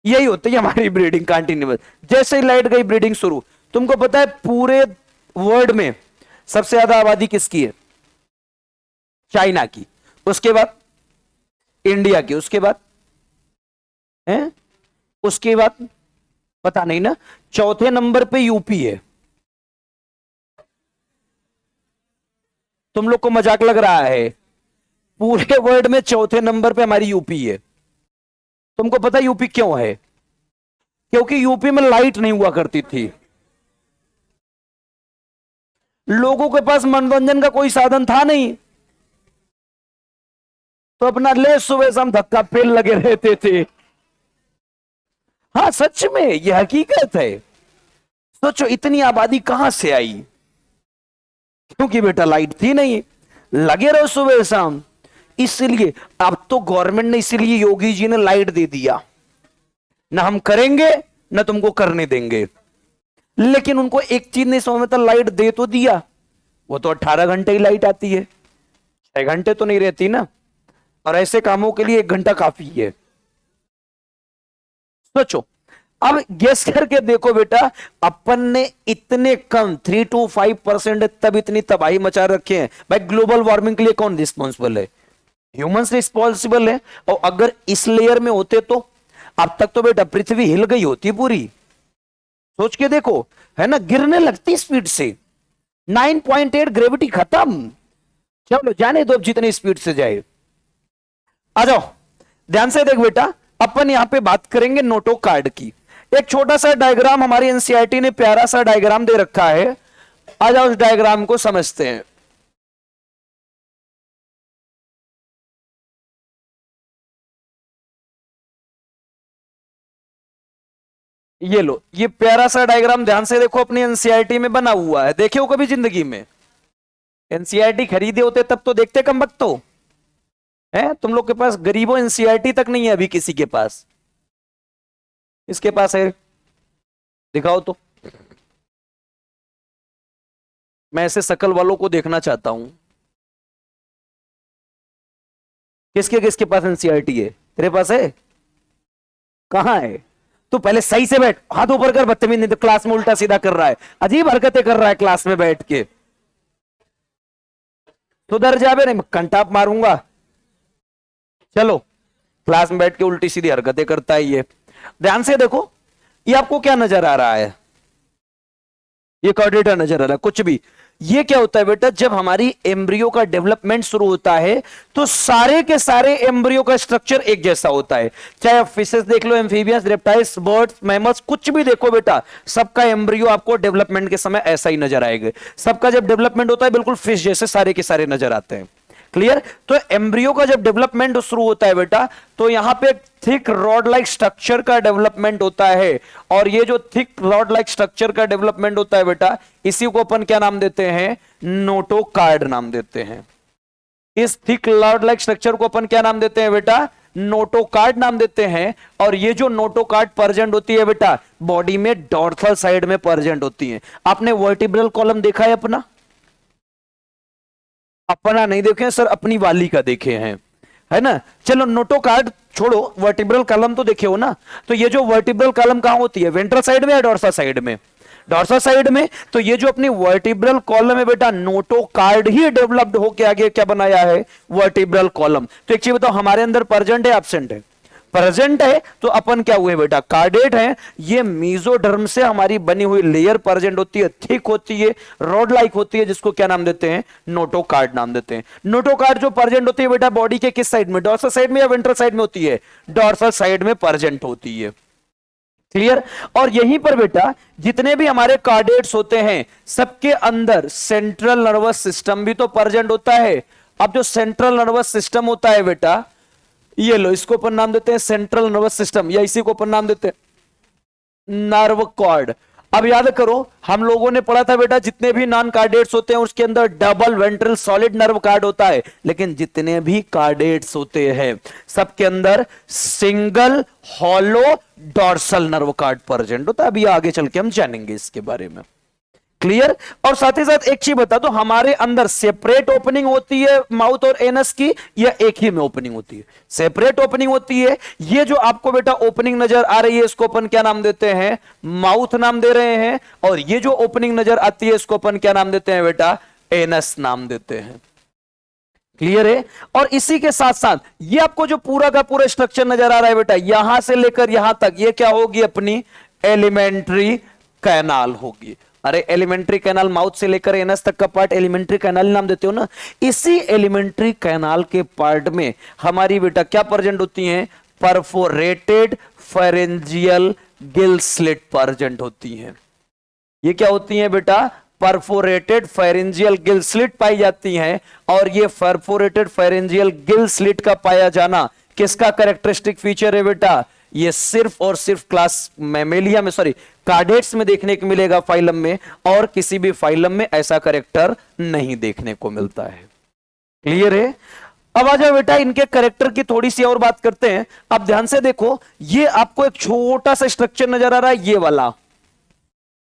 यही होती है हमारी ब्रीडिंग कंटिन्यूअस। जैसे ही लाइट गई ब्रीडिंग शुरू। तुमको पता है पूरे वर्ल्ड में सबसे ज्यादा आबादी किसकी है, चाइना की, उसके बाद इंडिया की, उसके बाद है, उसके बाद पता नहीं ना, चौथे नंबर पे यूपी है। तुम लोग को मजाक लग रहा है, पूरे वर्ल्ड में चौथे नंबर पे हमारी यूपी है। तुमको पता यूपी क्यों है, क्योंकि यूपी में लाइट नहीं हुआ करती थी, लोगों के पास मनोरंजन का कोई साधन था नहीं, तो अपना ले सुबह शाम धक्का पेल लगे रहते थे। हाँ सच में यह हकीकत है। सोचो इतनी आबादी कहां से आई, क्योंकि बेटा लाइट थी नहीं, लगे रहो सुबह शाम। इसलिए अब तो गवर्नमेंट ने इसीलिए योगी जी ने लाइट दे दिया, ना हम करेंगे ना तुमको करने देंगे। लेकिन उनको एक चीज नहीं समझ में था, लाइट दे तो दिया, वो तो 18 घंटे ही लाइट आती है, 6 घंटे तो नहीं रहती ना, और ऐसे कामों के लिए 1 घंटा काफी है। सोचो अब गेस करके देखो बेटा, अपन ने इतने कम 3 to 5% तब इतनी तबाही मचा रखे हैं। भाई ग्लोबल वार्मिंग के लिए कौन रिस्पॉन्सिबल है, ह्यूमंस रिस्पॉन्सिबल है। और अगर इस लेयर में होते तो अब तक तो बेटा पृथ्वी हिल गई होती पूरी। सोच के देखो, है ना, गिरने लगती स्पीड से, 9.8 ग्रेविटी खत्म। चलो जाने दो अब जितनी स्पीड से जाए। आ जाओ ध्यान से देख बेटा, अपन यहां पे बात करेंगे नोटोकार्ड की। एक छोटा सा डायग्राम हमारी एनसीईआरटी ने प्यारा सा डायग्राम दे रखा है, आ जाओ उस डायग्राम को समझते हैं। ये लो, ये प्यारा सा डायग्राम ध्यान से देखो, अपनी एनसीईआरटी में बना हुआ है। देखे हो कभी जिंदगी में? एनसीईआरटी खरीदे होते तब तो देखते कम वक्त तो है। तुम लोग के पास गरीबों एनसीईआरटी तक नहीं है अभी किसी के पास, इसके पास है, दिखाओ तो। मैं ऐसे शकल वालों को देखना चाहता हूं। किसके किसके पास एनसीईआरटी है? तेरे पास है? कहां है? तू पहले सही से बैठ, हाथ ऊपर कर, बदतमीज, नहीं तो क्लास में उल्टा सीधा कर रहा है, अजीब हरकतें कर रहा है क्लास में बैठ के। सुधर जाबे नहीं कंटाप मारूंगा। चलो क्लास में बैठ के उल्टी सीधी हरकतें करता है ये। ध्यान से देखो, ये आपको क्या नजर आ रहा है? ये कार्डेटा नजर आ रहा है, कुछ भी। ये क्या होता है बेटा, जब हमारी एम्ब्रियो का डेवलपमेंट शुरू होता है तो सारे के सारे एम्ब्रियो का स्ट्रक्चर एक जैसा होता है। चाहे आप फिशेस देख लो, एम्फीबियंस, रेप्टाइल्स, बर्ड्स, मैमल्स, कुछ भी देखो बेटा, सबका एम्ब्रियो आपको डेवलपमेंट के समय ऐसा ही नजर आएगा। सबका जब डेवलपमेंट होता है बिल्कुल फिश जैसे सारे के सारे नजर आते हैं। क्लियर? तो एम्ब्रियो का जब डेवलपमेंट शुरू होता है बेटा, तो यहां पे थिक रॉड लाइक स्ट्रक्चर का डेवलपमेंट होता है। और ये जो थिक रॉड लाइक स्ट्रक्चर का डेवलपमेंट होता है बेटा, इसी को अपन क्या नाम देते हैं? नोटोकार्ड नाम देते हैं। इस थिक रॉड लाइक स्ट्रक्चर को अपन क्या नाम देते हैं बेटा? नोटोकार्ड नाम देते हैं। और ये जो नोटोकार्ड प्रेजेंट होती है बेटा बॉडी में डॉर्सल साइड में प्रेजेंट होती है। आपने वर्टिब्रल कॉलम देखा है अपना? अपना नहीं देखे सर, अपनी वाली का देखे हैं, है ना। चलो नोटोकार्ड छोड़ो, वर्टिब्रल कॉलम तो देखे हो ना। तो ये जो वर्टिब्रल कॉलम कहां होती है, वेंट्रल साइड में या डॉर्सल साइड में? डॉर्सल साइड में। तो ये जो अपनी वर्टिब्रल कॉलम है बेटा, नोटोकार्ड ही डेवलप्ड होके आगे क्या बनाया है, वर्टिब्रल कॉलम। तो एक चीज बताओ, हमारे अंदर प्रेजेंट है एब्सेंट है? प्रेजेंट है। तो अपन क्या हुए बेटा, कार्डेट है। ये मीजोडर्म से हमारी बनी हुई लेयर प्रेजेंट होती है, थिक होती है, रॉड लाइक होती है, जिसको क्या नाम देते हैं, नोटोकार्ड नाम देते हैं। नोटोकार्ड जो प्रेजेंट होती है बेटा बॉडी के किस साइड में, डॉर्सल साइड में या वेंट्रल साइड में होती है? डॉर्सल साइड में प्रेजेंट होती है। क्लियर। और यहीं पर बेटा जितने भी हमारे कार्डेट्स होते हैं सबके अंदर सेंट्रल नर्वस सिस्टम भी तो प्रेजेंट होता है। अब जो सेंट्रल नर्वस सिस्टम होता है बेटा, ये लो, इसको अपन नाम देते हैं सेंट्रल नर्वस सिस्टम, या इसी को अपन नाम देते हैं नर्व कॉर्ड। अब याद करो, हम लोगों ने पढ़ा था बेटा जितने भी नॉन कार्डेट्स होते हैं उसके अंदर double ventral solid nerve card होता है, लेकिन जितने भी कार्डेट्स होते हैं सबके अंदर single hollow dorsal nerve card present होता है। अभी आगे चल के हम जानेंगे इसके बारे में। क्लियर। और साथ ही साथ एक चीज बता दो, हमारे अंदर सेपरेट ओपनिंग होती है माउथ और एनस की, या एक ही में ओपनिंग होती है? सेपरेट ओपनिंग होती है। ये जो आपको बेटा ओपनिंग नजर आ रही है इसको अपन क्या नाम देते हैं, माउथ नाम दे रहे हैं। और ये जो ओपनिंग नजर आती है इसको अपन क्या नाम देते हैं बेटा, एनस नाम देते हैं। क्लियर है। और इसी के साथ साथ ये आपको जो पूरा का पूरा स्ट्रक्चर नजर आ रहा है बेटा, यहां से लेकर यहां तक ये क्या होगी, अपनी एलिमेंट्री कैनाल होगी। अरे एलिमेंट्री कैनाल, माउथ से लेकर एनस तक का पार्ट एलिमेंट्री कैनाल नाम देते हो ना। इसी एलिमेंट्री कैनाल के पार्ट में हमारी बेटा क्या प्रेजेंट होती हैं, perforated pharyngeal Gill slit present होती हैं। ये क्या होती हैं बेटा, परफोरेटेड फेरेंजियल गिल स्लिट पाई जाती हैं। और ये परफोरेटेड फेरेंजियल गिल स्लिट का पाया जाना किसका कैरेक्टरिस्टिक फीचर है बेटा, ये सिर्फ और सिर्फ क्लास मैमेलिया में, सॉरी कार्डेट्स में देखने को मिलेगा फाइलम में, और किसी भी फाइलम में ऐसा कैरेक्टर नहीं देखने को मिलता है। क्लियर है। अब आ जाओ बेटा इनके कैरेक्टर की थोड़ी सी और बात करते हैं। अब ध्यान से देखो, ये आपको एक छोटा सा स्ट्रक्चर नजर आ रहा है, ये वाला,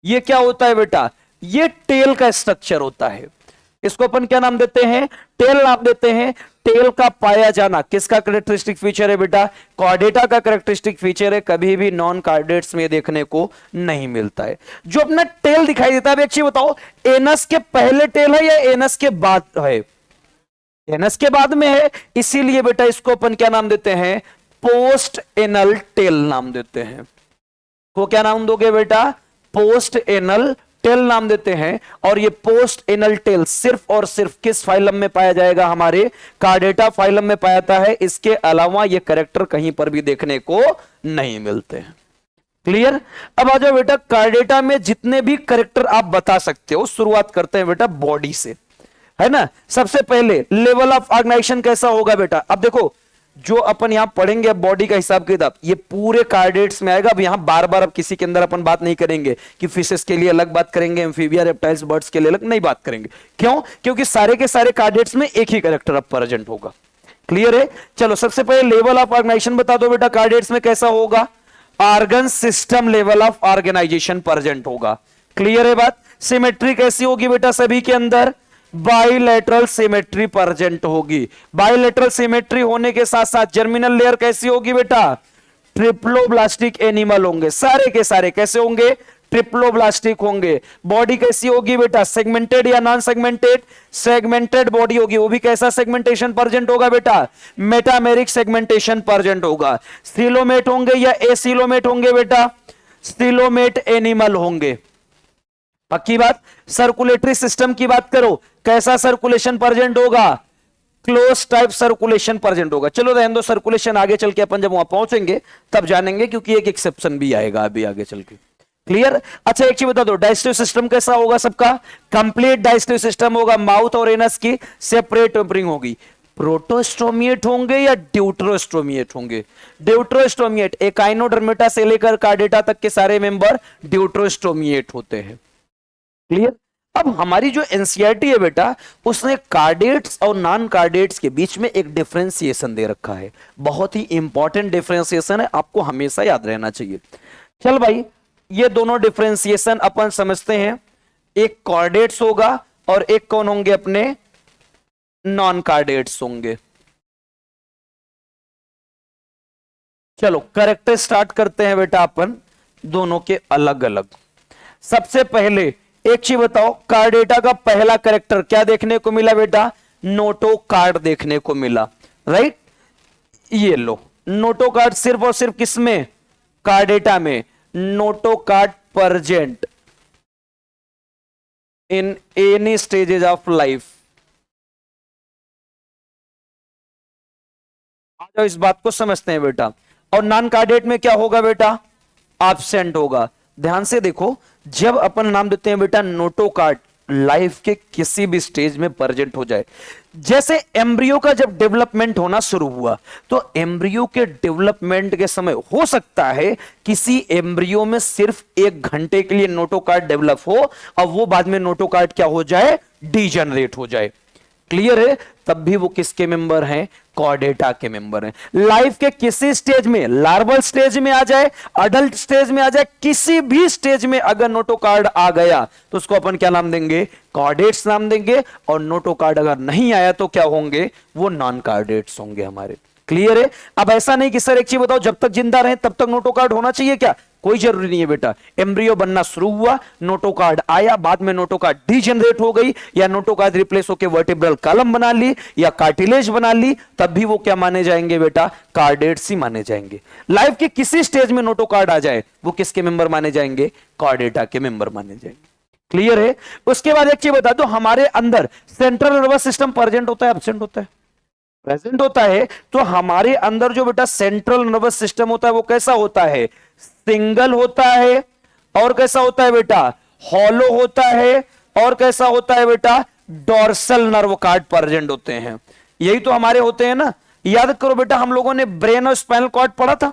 ये क्या होता है बेटा, ये टेल का स्ट्रक्चर होता है। इसको अपन क्या नाम देते हैं, टेल नाम देते हैं। टेल का पाया जाना किसका कैरेक्टरिस्टिक फीचर है बेटा, कॉर्डेटा का कैरेक्टरिस्टिक फीचर है। कभी भी नॉन कार्डेट्स में देखने को नहीं मिलता है। जो अपना टेल दिखाई देता है, एक चीज बताओ, एनस के पहले टेल है या एनस के बाद है? एनस के बाद में है, इसीलिए बेटा इसको अपन क्या नाम देते हैं, पोस्ट एनल टेल नाम देते हैं। को क्या नाम दोगे बेटा, पोस्ट एनल टेल नाम देते हैं। और ये पोस्ट एनल टेल सिर्फ और सिर्फ किस फाइलम में पाया जाएगा, हमारे कार्डेटा फाइलम में पाया जाता है। इसके अलावा ये कैरेक्टर कहीं पर भी देखने को नहीं मिलते हैं। क्लियर। अब आ जाओ बेटा, कार्डेटा में जितने भी कैरेक्टर आप बता सकते हो, शुरुआत करते हैं बेटा बॉडी से, है ना। सबसे पहले लेवल ऑफ ऑर्गेनाइजेशन कैसा होगा बेटा, अब देखो जो अपन यहां पढ़ेंगे अब बॉडी का हिसाब किताब ये पूरे कार्डेट्स में आएगा। अब यहां बार बार अब किसी के अंदर अपन बात नहीं करेंगे कि फिशेस के लिए अलग बात करेंगे, एम्फीबिया रेप्टाइल्स बर्ड्स के लिए अलग नहीं बात करेंगे। क्यों, क्योंकि सारे के सारे कार्डेट्स में एक ही कैरेक्टर अब प्रेजेंट होगा। क्लियर है। चलो सबसे पहले लेवल ऑफ ऑर्गेनाइजेशन बता दो बेटा, कार्डेट्स में कैसा होगा, organ system level of organisation present होगा। क्लियर है बात। सिमेट्री कैसी होगी बेटा, सभी के अंदर बाइलेटरल सिमेट्री प्रेजेंट होगी। बाइलेटरल सिमेट्री होने के साथ साथ जर्मिनल लेयर कैसी होगी बेटा, ट्रिप्लोब्लास्टिक एनिमल होंगे, सारे के सारे कैसे होंगे, ट्रिप्लोब्लास्टिक होंगे। बॉडी कैसी होगी बेटा, सेगमेंटेड या नॉन सेगमेंटेड, सेगमेंटेड बॉडी होगी। वो भी कैसा सेगमेंटेशन प्रेजेंट होगा बेटा, मेटामेरिक सेगमेंटेशन प्रेजेंट होगा। स्टिलोमेट होंगे या एसिलोमेट होंगे बेटा, स्टिलोमेट एनिमल होंगे। पक्की बात। सर्कुलेटरी सिस्टम की बात करो, कैसा सर्कुलेशन प्रेजेंट होगा, क्लोज टाइप सर्कुलेशन प्रेजेंट होगा। चलो रहने दो सर्कुलेशन, आगे चल के अपन जब वहां पहुंचेंगे तब जानेंगे, क्योंकि एक एक्सेप्शन भी आएगा अभी आगे चल के। क्लियर। अच्छा एक चीज बता दो, डाइजेस्टिव सिस्टम कैसा होगा सबका, कंप्लीट डाइजेस्टिव सिस्टम होगा। माउथ और एनस की सेपरेट ओपनिंग होगी। प्रोटोस्टोमिएट होंगे या ड्यूट्रोस्टोमिएट होंगे, ड्यूट्रोस्टोमिएट। एकाइनोडर्मेटा से लेकर कार्डेटा तक के सारे मेंबर ड्यूट्रोस्टोमिएट होते हैं। क्लियर। अब हमारी जो एनसीईआरटी है बेटा, उसने कार्डेट्स और नॉन कार्डेट्स के बीच में एक डिफरेंशिएशन दे रखा है, बहुत ही इंपॉर्टेंट डिफरेंशिएशन है, आपको हमेशा याद रहना चाहिए। चल भाई, ये दोनों डिफरेंशिएशन अपन समझते हैं, एक कार्डेट्स होगा और एक कौन होंगे, अपने नॉन कार्डेट्स होंगे। चलो करेक्टर स्टार्ट करते हैं बेटा अपन दोनों के अलग अलग। सबसे पहले एक चीज बताओ, कार्डेटा का पहला करेक्टर क्या देखने को मिला बेटा, नोटो कार्ड देखने को मिला, राइट। ये लो नोटो कार्ड सिर्फ और सिर्फ किसमें, कार्डेटा में, notochord present in any stages of life. आ जाओ इस बात को समझते हैं बेटा। और नॉन कार्डेट में क्या होगा बेटा, एब्सेंट होगा। ध्यान से देखो, जब अपन नाम देते हैं बेटा नोटो कार्ड, लाइफ के किसी भी स्टेज में प्रेजेंट हो जाए। जैसे एम्ब्रियो का जब डेवलपमेंट होना शुरू हुआ, तो एम्ब्रियो के डेवलपमेंट के समय हो सकता है किसी एम्ब्रियो में सिर्फ 1 घंटे के लिए नोटो कार्ड डेवलप हो और वो बाद में नोटो कार्ड क्या हो जाए, डीजनरेट हो जाए। क्लियर है, तब भी वो किसके मेंबर हैं, कॉर्डेटा के मेंबर हैं। लाइफ के किसी स्टेज में, लार्वल स्टेज में आ जाए, अडल्ट स्टेज में आ जाए, किसी भी स्टेज में अगर नोटो कार्ड आ गया तो उसको अपन क्या नाम देंगे, कॉर्डेट्स नाम देंगे। और नोटो कार्ड अगर नहीं आया तो क्या होंगे, वो नॉन कार्डेट्स होंगे हमारे। क्लियर है। अब ऐसा नहीं कि सर एक चीज बताओ, जब तक जिंदा रहे तब तक नोटो कार्ड होना चाहिए क्या, कोई जरूरी नहीं है बेटा। एम्ब्रियो बनना शुरू हुआ, नोटो कार्ड आया, बाद में नोटो कार्ड डीजनरेट हो गई, या नोटो कार्ड रिप्लेस होकर वर्टिब्रल कॉलम बना ली या कार्टिलेज बना ली, तब भी वो क्या माने जाएंगे बेटा, कार्डेट्स ही माने जाएंगे। लाइफ के किसी स्टेज में नोटो कार्ड आ जाए, वो किसके मेंबर माने जाएंगे, कार्डेटा के मेंबर माने जाएंगे। क्लियर है। उसके बाद एक चीज बता दो, हमारे अंदर सेंट्रल नर्वस सिस्टम प्रेजेंट होता है, एब्सेंट होता है, प्रेजेंट होता है। तो हमारे अंदर जो बेटा सेंट्रल नर्वस सिस्टम होता है वो कैसा होता है, सिंगल होता है। और कैसा होता है बेटा, हॉलो होता है। और कैसा होता है बेटा, डॉर्सल नर्व कार्ड प्रेजेंट होते हैं। यही तो हमारे होते हैं ना। याद करो बेटा, हम लोगों ने ब्रेन और स्पाइनल कॉर्ड पढ़ा था।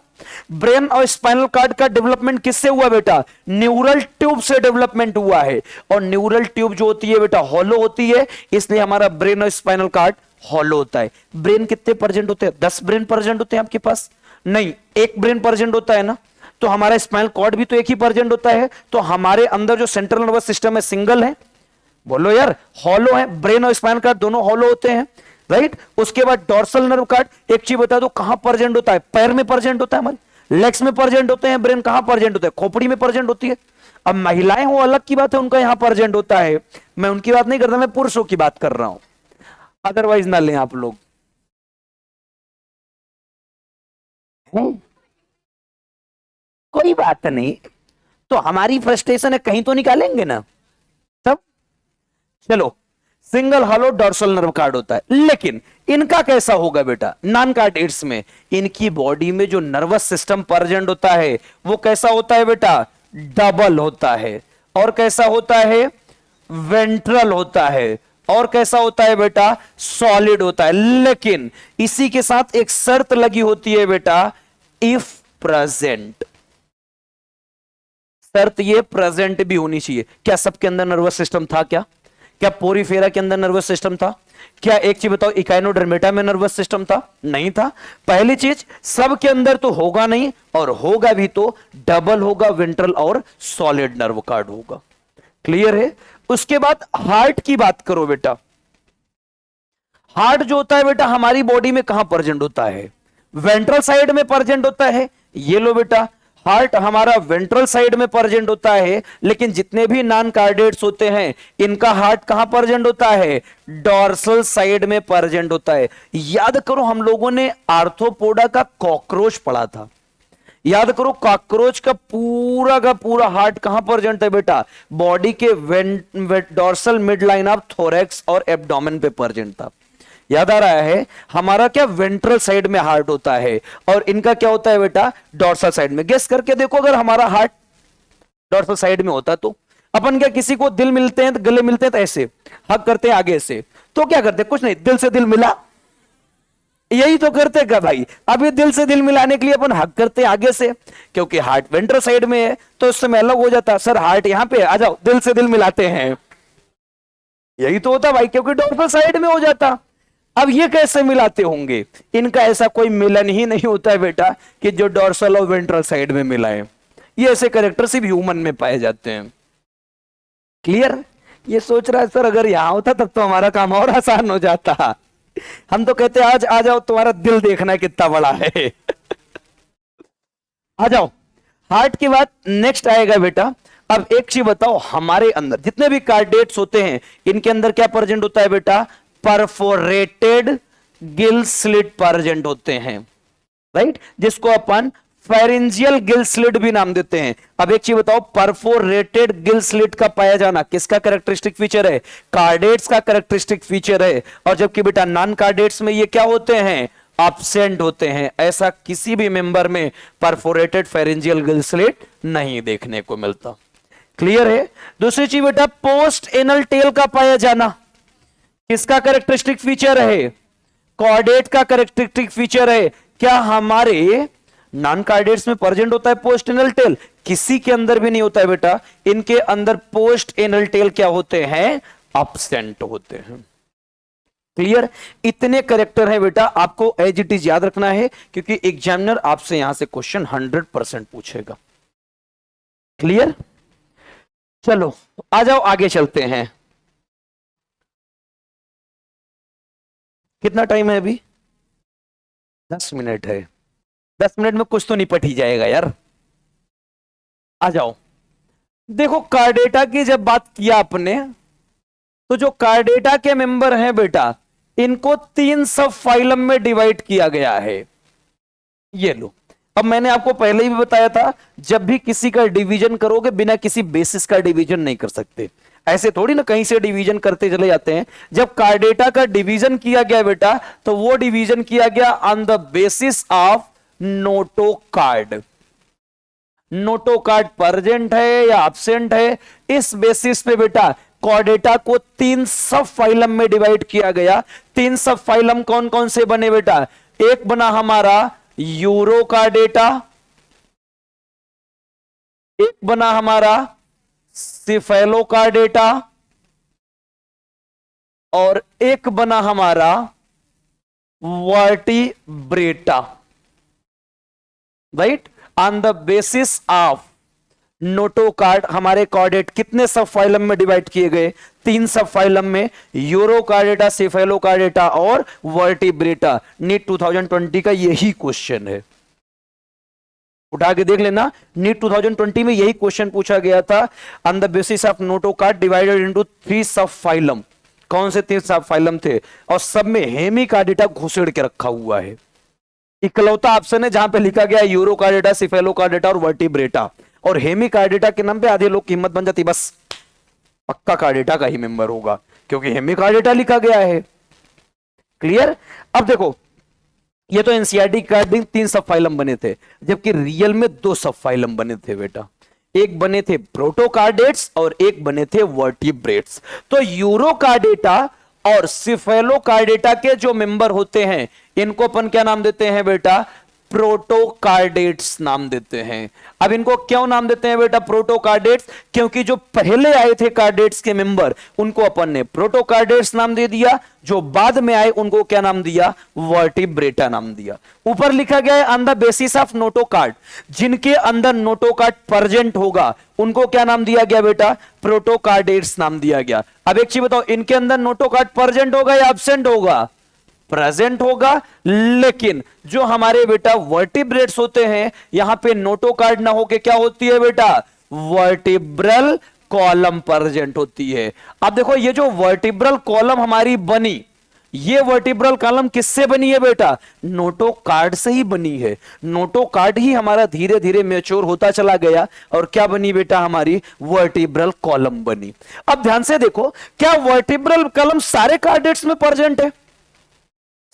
ब्रेन और स्पाइनल कॉर्ड का डेवलपमेंट किससे हुआ बेटा, न्यूरल ट्यूब से डेवलपमेंट हुआ है। और न्यूरल ट्यूब जो होती है बेटा हॉलो होती है, इसलिए हमारा ब्रेन और स्पाइनल कॉर्ड हॉलो होता है। ब्रेन कितने प्रेजेंट होते हैं, 10 ब्रेन प्रेजेंट होते हैं आपके पास, नहीं एक ब्रेन प्रेजेंट होता है ना। तो हमारा स्पाइनल कॉर्ड भी तो एक ही प्रेजेंट होता है। तो हमारे अंदर जो सेंट्रल नर्वस सिस्टम है सिंगल है, बोलो यार, हॉलो है। ब्रेन और स्पाइनल कॉर्ड दोनों हॉलो होते हैं, राइट। उसके बाद डॉर्सल नर्व कार्ड, एक चीज बता दो कहां प्रेजेंट होता है, पैर में प्रेजेंट होता है, हमारे लेग्स में प्रेजेंट होते हैं। ब्रेन कहां प्रेजेंट होता है, खोपड़ी में प्रेजेंट होती है। अब महिलाएं हो अलग की बात है, उनका यहां प्रेजेंट होता है, मैं उनकी बात नहीं करता, मैं पुरुषों की बात कर रहा हूं, अदरवाइज ना लें आप लोग। कोई बात नहीं, तो हमारी फ्रस्ट्रेशन है कहीं तो निकालेंगे ना तब। चलो, single hollow dorsal nerve card होता है, लेकिन इनका कैसा होगा बेटा, नॉन कार्डेट्स में इनकी बॉडी में जो नर्वस सिस्टम प्रेजेंट होता है वो कैसा होता है बेटा, डबल होता है। और कैसा होता है, वेंट्रल होता है। और कैसा होता है बेटा, सॉलिड होता है। लेकिन इसी के साथ एक शर्त लगी होती है बेटा, इफ प्रेजेंट। शर्त ये प्रेजेंट भी होनी चाहिए। क्या सबके अंदर नर्वस सिस्टम था, क्या पोरीफेरा के अंदर नर्वस सिस्टम था, क्या एक चीज बताओ इकाइनोडर्मेटा में नर्वस सिस्टम था, नहीं था। पहली चीज, सबके अंदर तो होगा नहीं, और होगा भी तो डबल होगा, वेंट्रल और सॉलिड नर्व कार्ड होगा। क्लियर है। उसके बाद हार्ट की बात करो बेटा, हार्ट जो होता है बेटा हमारी बॉडी में कहां प्रेजेंट होता है, वेंट्रल साइड में प्रेजेंट होता है। ये लो बेटा, हार्ट हमारा वेंट्रल साइड में प्रेजेंट होता है, लेकिन जितने भी नॉन कार्डेट्स होते हैं इनका हार्ट कहां प्रेजेंट होता है, डॉर्सल साइड में प्रेजेंट होता है। याद करो, हम लोगों ने आर्थ्रोपोडा का कॉकरोच पढ़ा था। याद करो, कॉकरोच का पूरा हार्ट कहां प्रेजेंट है बेटा, बॉडी के dorsal mid line of thorax और एब्डोमेन पे प्रेजेंट था। याद आ रहा है, हमारा क्या वेंट्रल साइड में हार्ट होता है, और इनका क्या होता है बेटा, डॉर्सल साइड में। गेस करके देखो, अगर हमारा हार्ट डॉर्सल साइड में होता तो अपन क्या किसी को दिल मिलते हैं, गले मिलते हैं तो ऐसे हक करते हैं आगे से, तो क्या करते हैं, कुछ नहीं, दिल से दिल मिला, यही तो करते क्या भाई। अभी दिल से दिल मिलाने के लिए अपन हक करते हैं आगे से, क्योंकि हार्ट वेंट्रल साइड में है, तो उस समय अलग हो जाता, सर हार्ट यहां पे आ जाओ, दिल से दिल मिलाते हैं। यही तो होता भाई, क्योंकि डॉर्सल साइड में हो जाता। अब ये कैसे मिलाते होंगे? इनका ऐसा कोई मिलन ही नहीं होता है बेटा कि जो डॉर्सल और वेंट्रल साइड में मिलाए। ये ऐसे कैरेक्टर सिर्फ ह्यूमन में पाए जाते हैं। क्लियर? ये सोच रहा है सर अगर यहां होता तब तो हमारा काम और आसान हो जाता। हम तो कहते आज आ जाओ, तुम्हारा दिल देखना है कितना बड़ा है। आ जाओ। हार्ट की बात नेक्स्ट आएगा बेटा। अब एक चीज बताओ, हमारे अंदर जितने भी कार्डेट्स होते हैं इनके अंदर क्या प्रेजेंट होता है बेटा? परफोरेटेड गिल स्लिट प्रेजेंट होते हैं, राइट, जिसको अपन फेरेंजियल गिल स्लिट भी नाम देते हैं। अब एक चीज बताओ, परफोरेटेड गिल स्लिट का पाया जाना किसका कैरेक्टरिस्टिक फीचर है? कार्डेट्स का कैरेक्टरिस्टिक फीचर है। और जबकि बेटा नॉन कार्डेट्स में ये क्या होते हैं? एब्सेंट होते हैं। ऐसा किसी भी मेंबर में परफोरेटेड फेरेंजियल गिल स्लिट नहीं देखने को मिलता। क्लियर है? दूसरी चीज बेटा, पोस्ट एनल टेल का पाया जाना किसका कैरेक्टरिस्टिक फीचर है? कार्डेट का कैरेक्टरिस्टिक फीचर है। क्या हमारे नॉन कार्डेट्स में प्रेजेंट होता है पोस्ट एनल टेल? किसी के अंदर भी नहीं होता है बेटा। इनके अंदर पोस्ट एनल टेल क्या होते हैं? एब्सेंट होते हैं। क्लियर? इतने करेक्टर है बेटा, आपको एज इट इज याद रखना है क्योंकि एग्जामिनर आपसे यहां से क्वेश्चन 100% पूछेगा। क्लियर? चलो आ जाओ, आगे चलते हैं। कितना टाइम है अभी? 10 मिनट है। 10 मिनट में कुछ तो निपट ही जाएगा यार। आ जाओ। देखो कार्डेटा की जब बात किया आपने, तो जो कार्डेटा के मेंबर हैं बेटा, इनको 3 सब फाइलम में डिवाइड किया गया है। ये लो। अब मैंने आपको पहले ही भी बताया था, जब भी किसी का डिवीजन करोगे बिना किसी बेसिस का डिवीजन नहीं कर सकते। ऐसे थोड़ी ना कहीं से डिवीजन करते चले जाते हैं। जब कार्डेटा का डिवीजन किया गया बेटा, तो वो डिवीजन किया गया on the basis of Noto card. Noto card present है या एब्सेंट है, इस बेसिस पे बेटा कार्डेटा को 3 सब फाइलम में डिवाइड किया गया। 3 सब फाइलम कौन कौन से बने बेटा? एक बना हमारा यूरो कार्डेटा, एक बना हमारा सिफेलो कार्डेटा, और एक बना हमारा vertebrata. Right? On the basis of Noto card हमारे कार्डेट कितने सब फाइलम में डिवाइड किए गए? 3 सब फाइलम में, यूरो कार्डेटा, सिफेलो कार्डेटा और वर्टिब्रेटा। नीट 2020 का यही क्वेश्चन है, उठा के देख लेना। नीट 2020 में यही क्वेश्चन पूछा गया था। On the basis of Noto card divided into 3 सब फाइलम। कौन से 3 सब फाइलम थे? और सब में हेमी कार्डेटा घुसेड़ के रखा हुआ है। इकलौता ऑप्शन है जहां पे लिखा गया यूरो कार्डेटा, सिफेलो कार्डेटा और वर्टिब्रेटा। और हेमी कार्डेटा के नाम पे आधे लोग की हिम्मत बन जाती, बस पक्का कार्डेटा का ही मेंबर होगा क्योंकि हेमी कार्डेटा लिखा गया है। क्लियर? अब देखो, ये तो एनसीईआरटी कार्डिंग 3 सब फाइलम बने थे, जबकि रियल में 2 सब फाइलम बने थे बेटा। एक बने थे प्रोटोकार्डेट्स और एक बने थे वर्टिब्रेट्स। तो यूरोकार्डेटा और सिफेलोकार्डेटा के जो मेंबर होते हैं इनको अपन क्या नाम देते हैं बेटा? प्रोटोकार्डेट्स नाम देते हैं। अब इनको क्यों नाम देते हैं बेटा प्रोटोकार्डेट्स? क्योंकि जो पहले आए थे कार्डेट्स के मेंबर उनको अपन ने प्रोटोकार्डेट्स नाम दे दिया, जो बाद में आए उनको क्या नाम दिया? वर्टिब्रेटा नाम दिया। ऊपर लिखा गया है on the basis of Noto card, जिनके अंदर नोटो कार्ड प्रेजेंट होगा उनको क्या नाम दिया गया बेटा? प्रोटोकार्डेट्स नाम दिया गया। अब एक चीज बताओ, इनके अंदर नोटो कार्ड प्रेजेंट होगा या एब्सेंट होगा? प्रेजेंट होगा। लेकिन जो हमारे बेटा वर्टिब्रेट्स होते हैं यहां पे नोटो कार्ड ना होके क्या होती है बेटा? वर्टिब्रल कॉलम प्रेजेंट होती है। अब देखो, ये जो वर्टिब्रल कॉलम हमारी बनी, ये वर्टिब्रल कॉलम किससे बनी है बेटा? नोटो कार्ड से ही बनी है। नोटो कार्ड ही हमारा धीरे धीरे मैच्योर होता चला गया और क्या बनी बेटा? हमारी वर्टिब्रल कॉलम बनी। अब ध्यान से देखो, क्या वर्टिब्रल कॉलम सारे कार्डेट्स में प्रेजेंट है?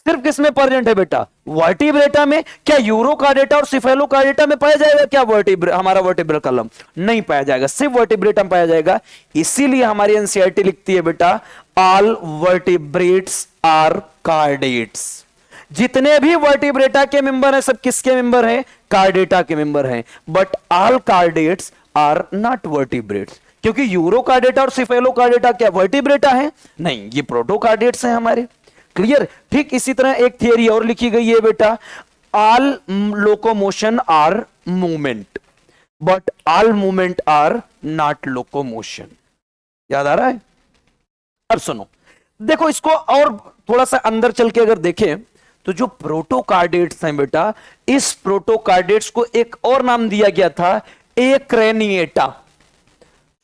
सिर्फ किसमें प्रेजेंट है बेटा? वर्टिब्रेटा में। क्या यूरो कार्डेटा और सिफेलो कार्डेटा में पाया जाएगा क्या हमारा वर्टिब्रल कॉलम? नहीं पाया जाएगा, सिर्फ वर्टिब्रेटा में पाया जाएगा। इसीलिए हमारी एनसीईआरटी लिखती है बेटा ऑल वर्टिब्रेट्स आर कार्डेट्स। जितने भी वर्टिब्रेटा के मेंबर हैं सब किसके मेंबर हैं? कार्डेटा के मेंबर हैं। But all chordates are not vertebrates. क्योंकि यूरोकार्डेटा और सिफेलोकार्डेटा क्या वर्टिब्रेटा है? नहीं, ये प्रोटोकार्डेट्स हैं हमारे। क्लियर? ठीक इसी तरह एक थियरी और लिखी गई है बेटा, all locomotion are movement but all movement are not locomotion. याद आ रहा है? अब सुनो, देखो इसको और थोड़ा सा अंदर चल के अगर देखें तो जो प्रोटोकार्डेट्स हैं बेटा, इस प्रोटोकार्डेट्स को एक और नाम दिया गया था, एक्रेनिएटा।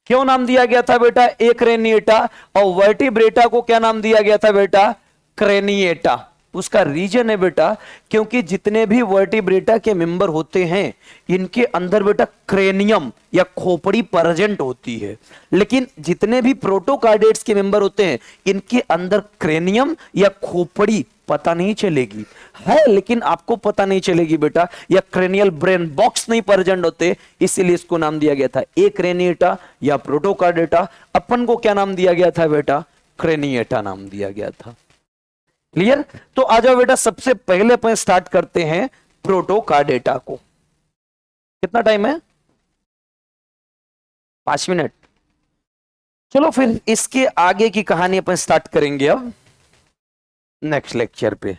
क्यों नाम दिया गया था बेटा एक्रेनिएटा? और वर्टिब्रेटा को क्या नाम दिया गया था बेटा? क्रेनिएटा। उसका रीजन है बेटा, क्योंकि जितने भी वर्टिब्रेटा के मेंबर होते हैं इनके अंदर बेटा क्रेनियम या खोपड़ी प्रेजेंट होती है, लेकिन जितने भी प्रोटोकार्डेट्स के मेंबर होते हैं इनके अंदर क्रेनियम या खोपड़ी पता नहीं चलेगी है, लेकिन आपको पता नहीं चलेगी बेटा, या क्रेनियल ब्रेन बॉक्स नहीं प्रेजेंट होते, इसीलिए इसको नाम दिया गया था एक्रेनिएटा या प्रोटोकार्डेटा। अपन को क्या नाम दिया गया था बेटा? क्रेनिएटा नाम दिया गया था। क्लियर? तो आ जाओ बेटा, सबसे पहले अपन स्टार्ट करते हैं प्रोटोकार्डेटा को। कितना टाइम है? 5 मिनट। चलो फिर इसके आगे की कहानी अपन स्टार्ट करेंगे अब नेक्स्ट लेक्चर पे।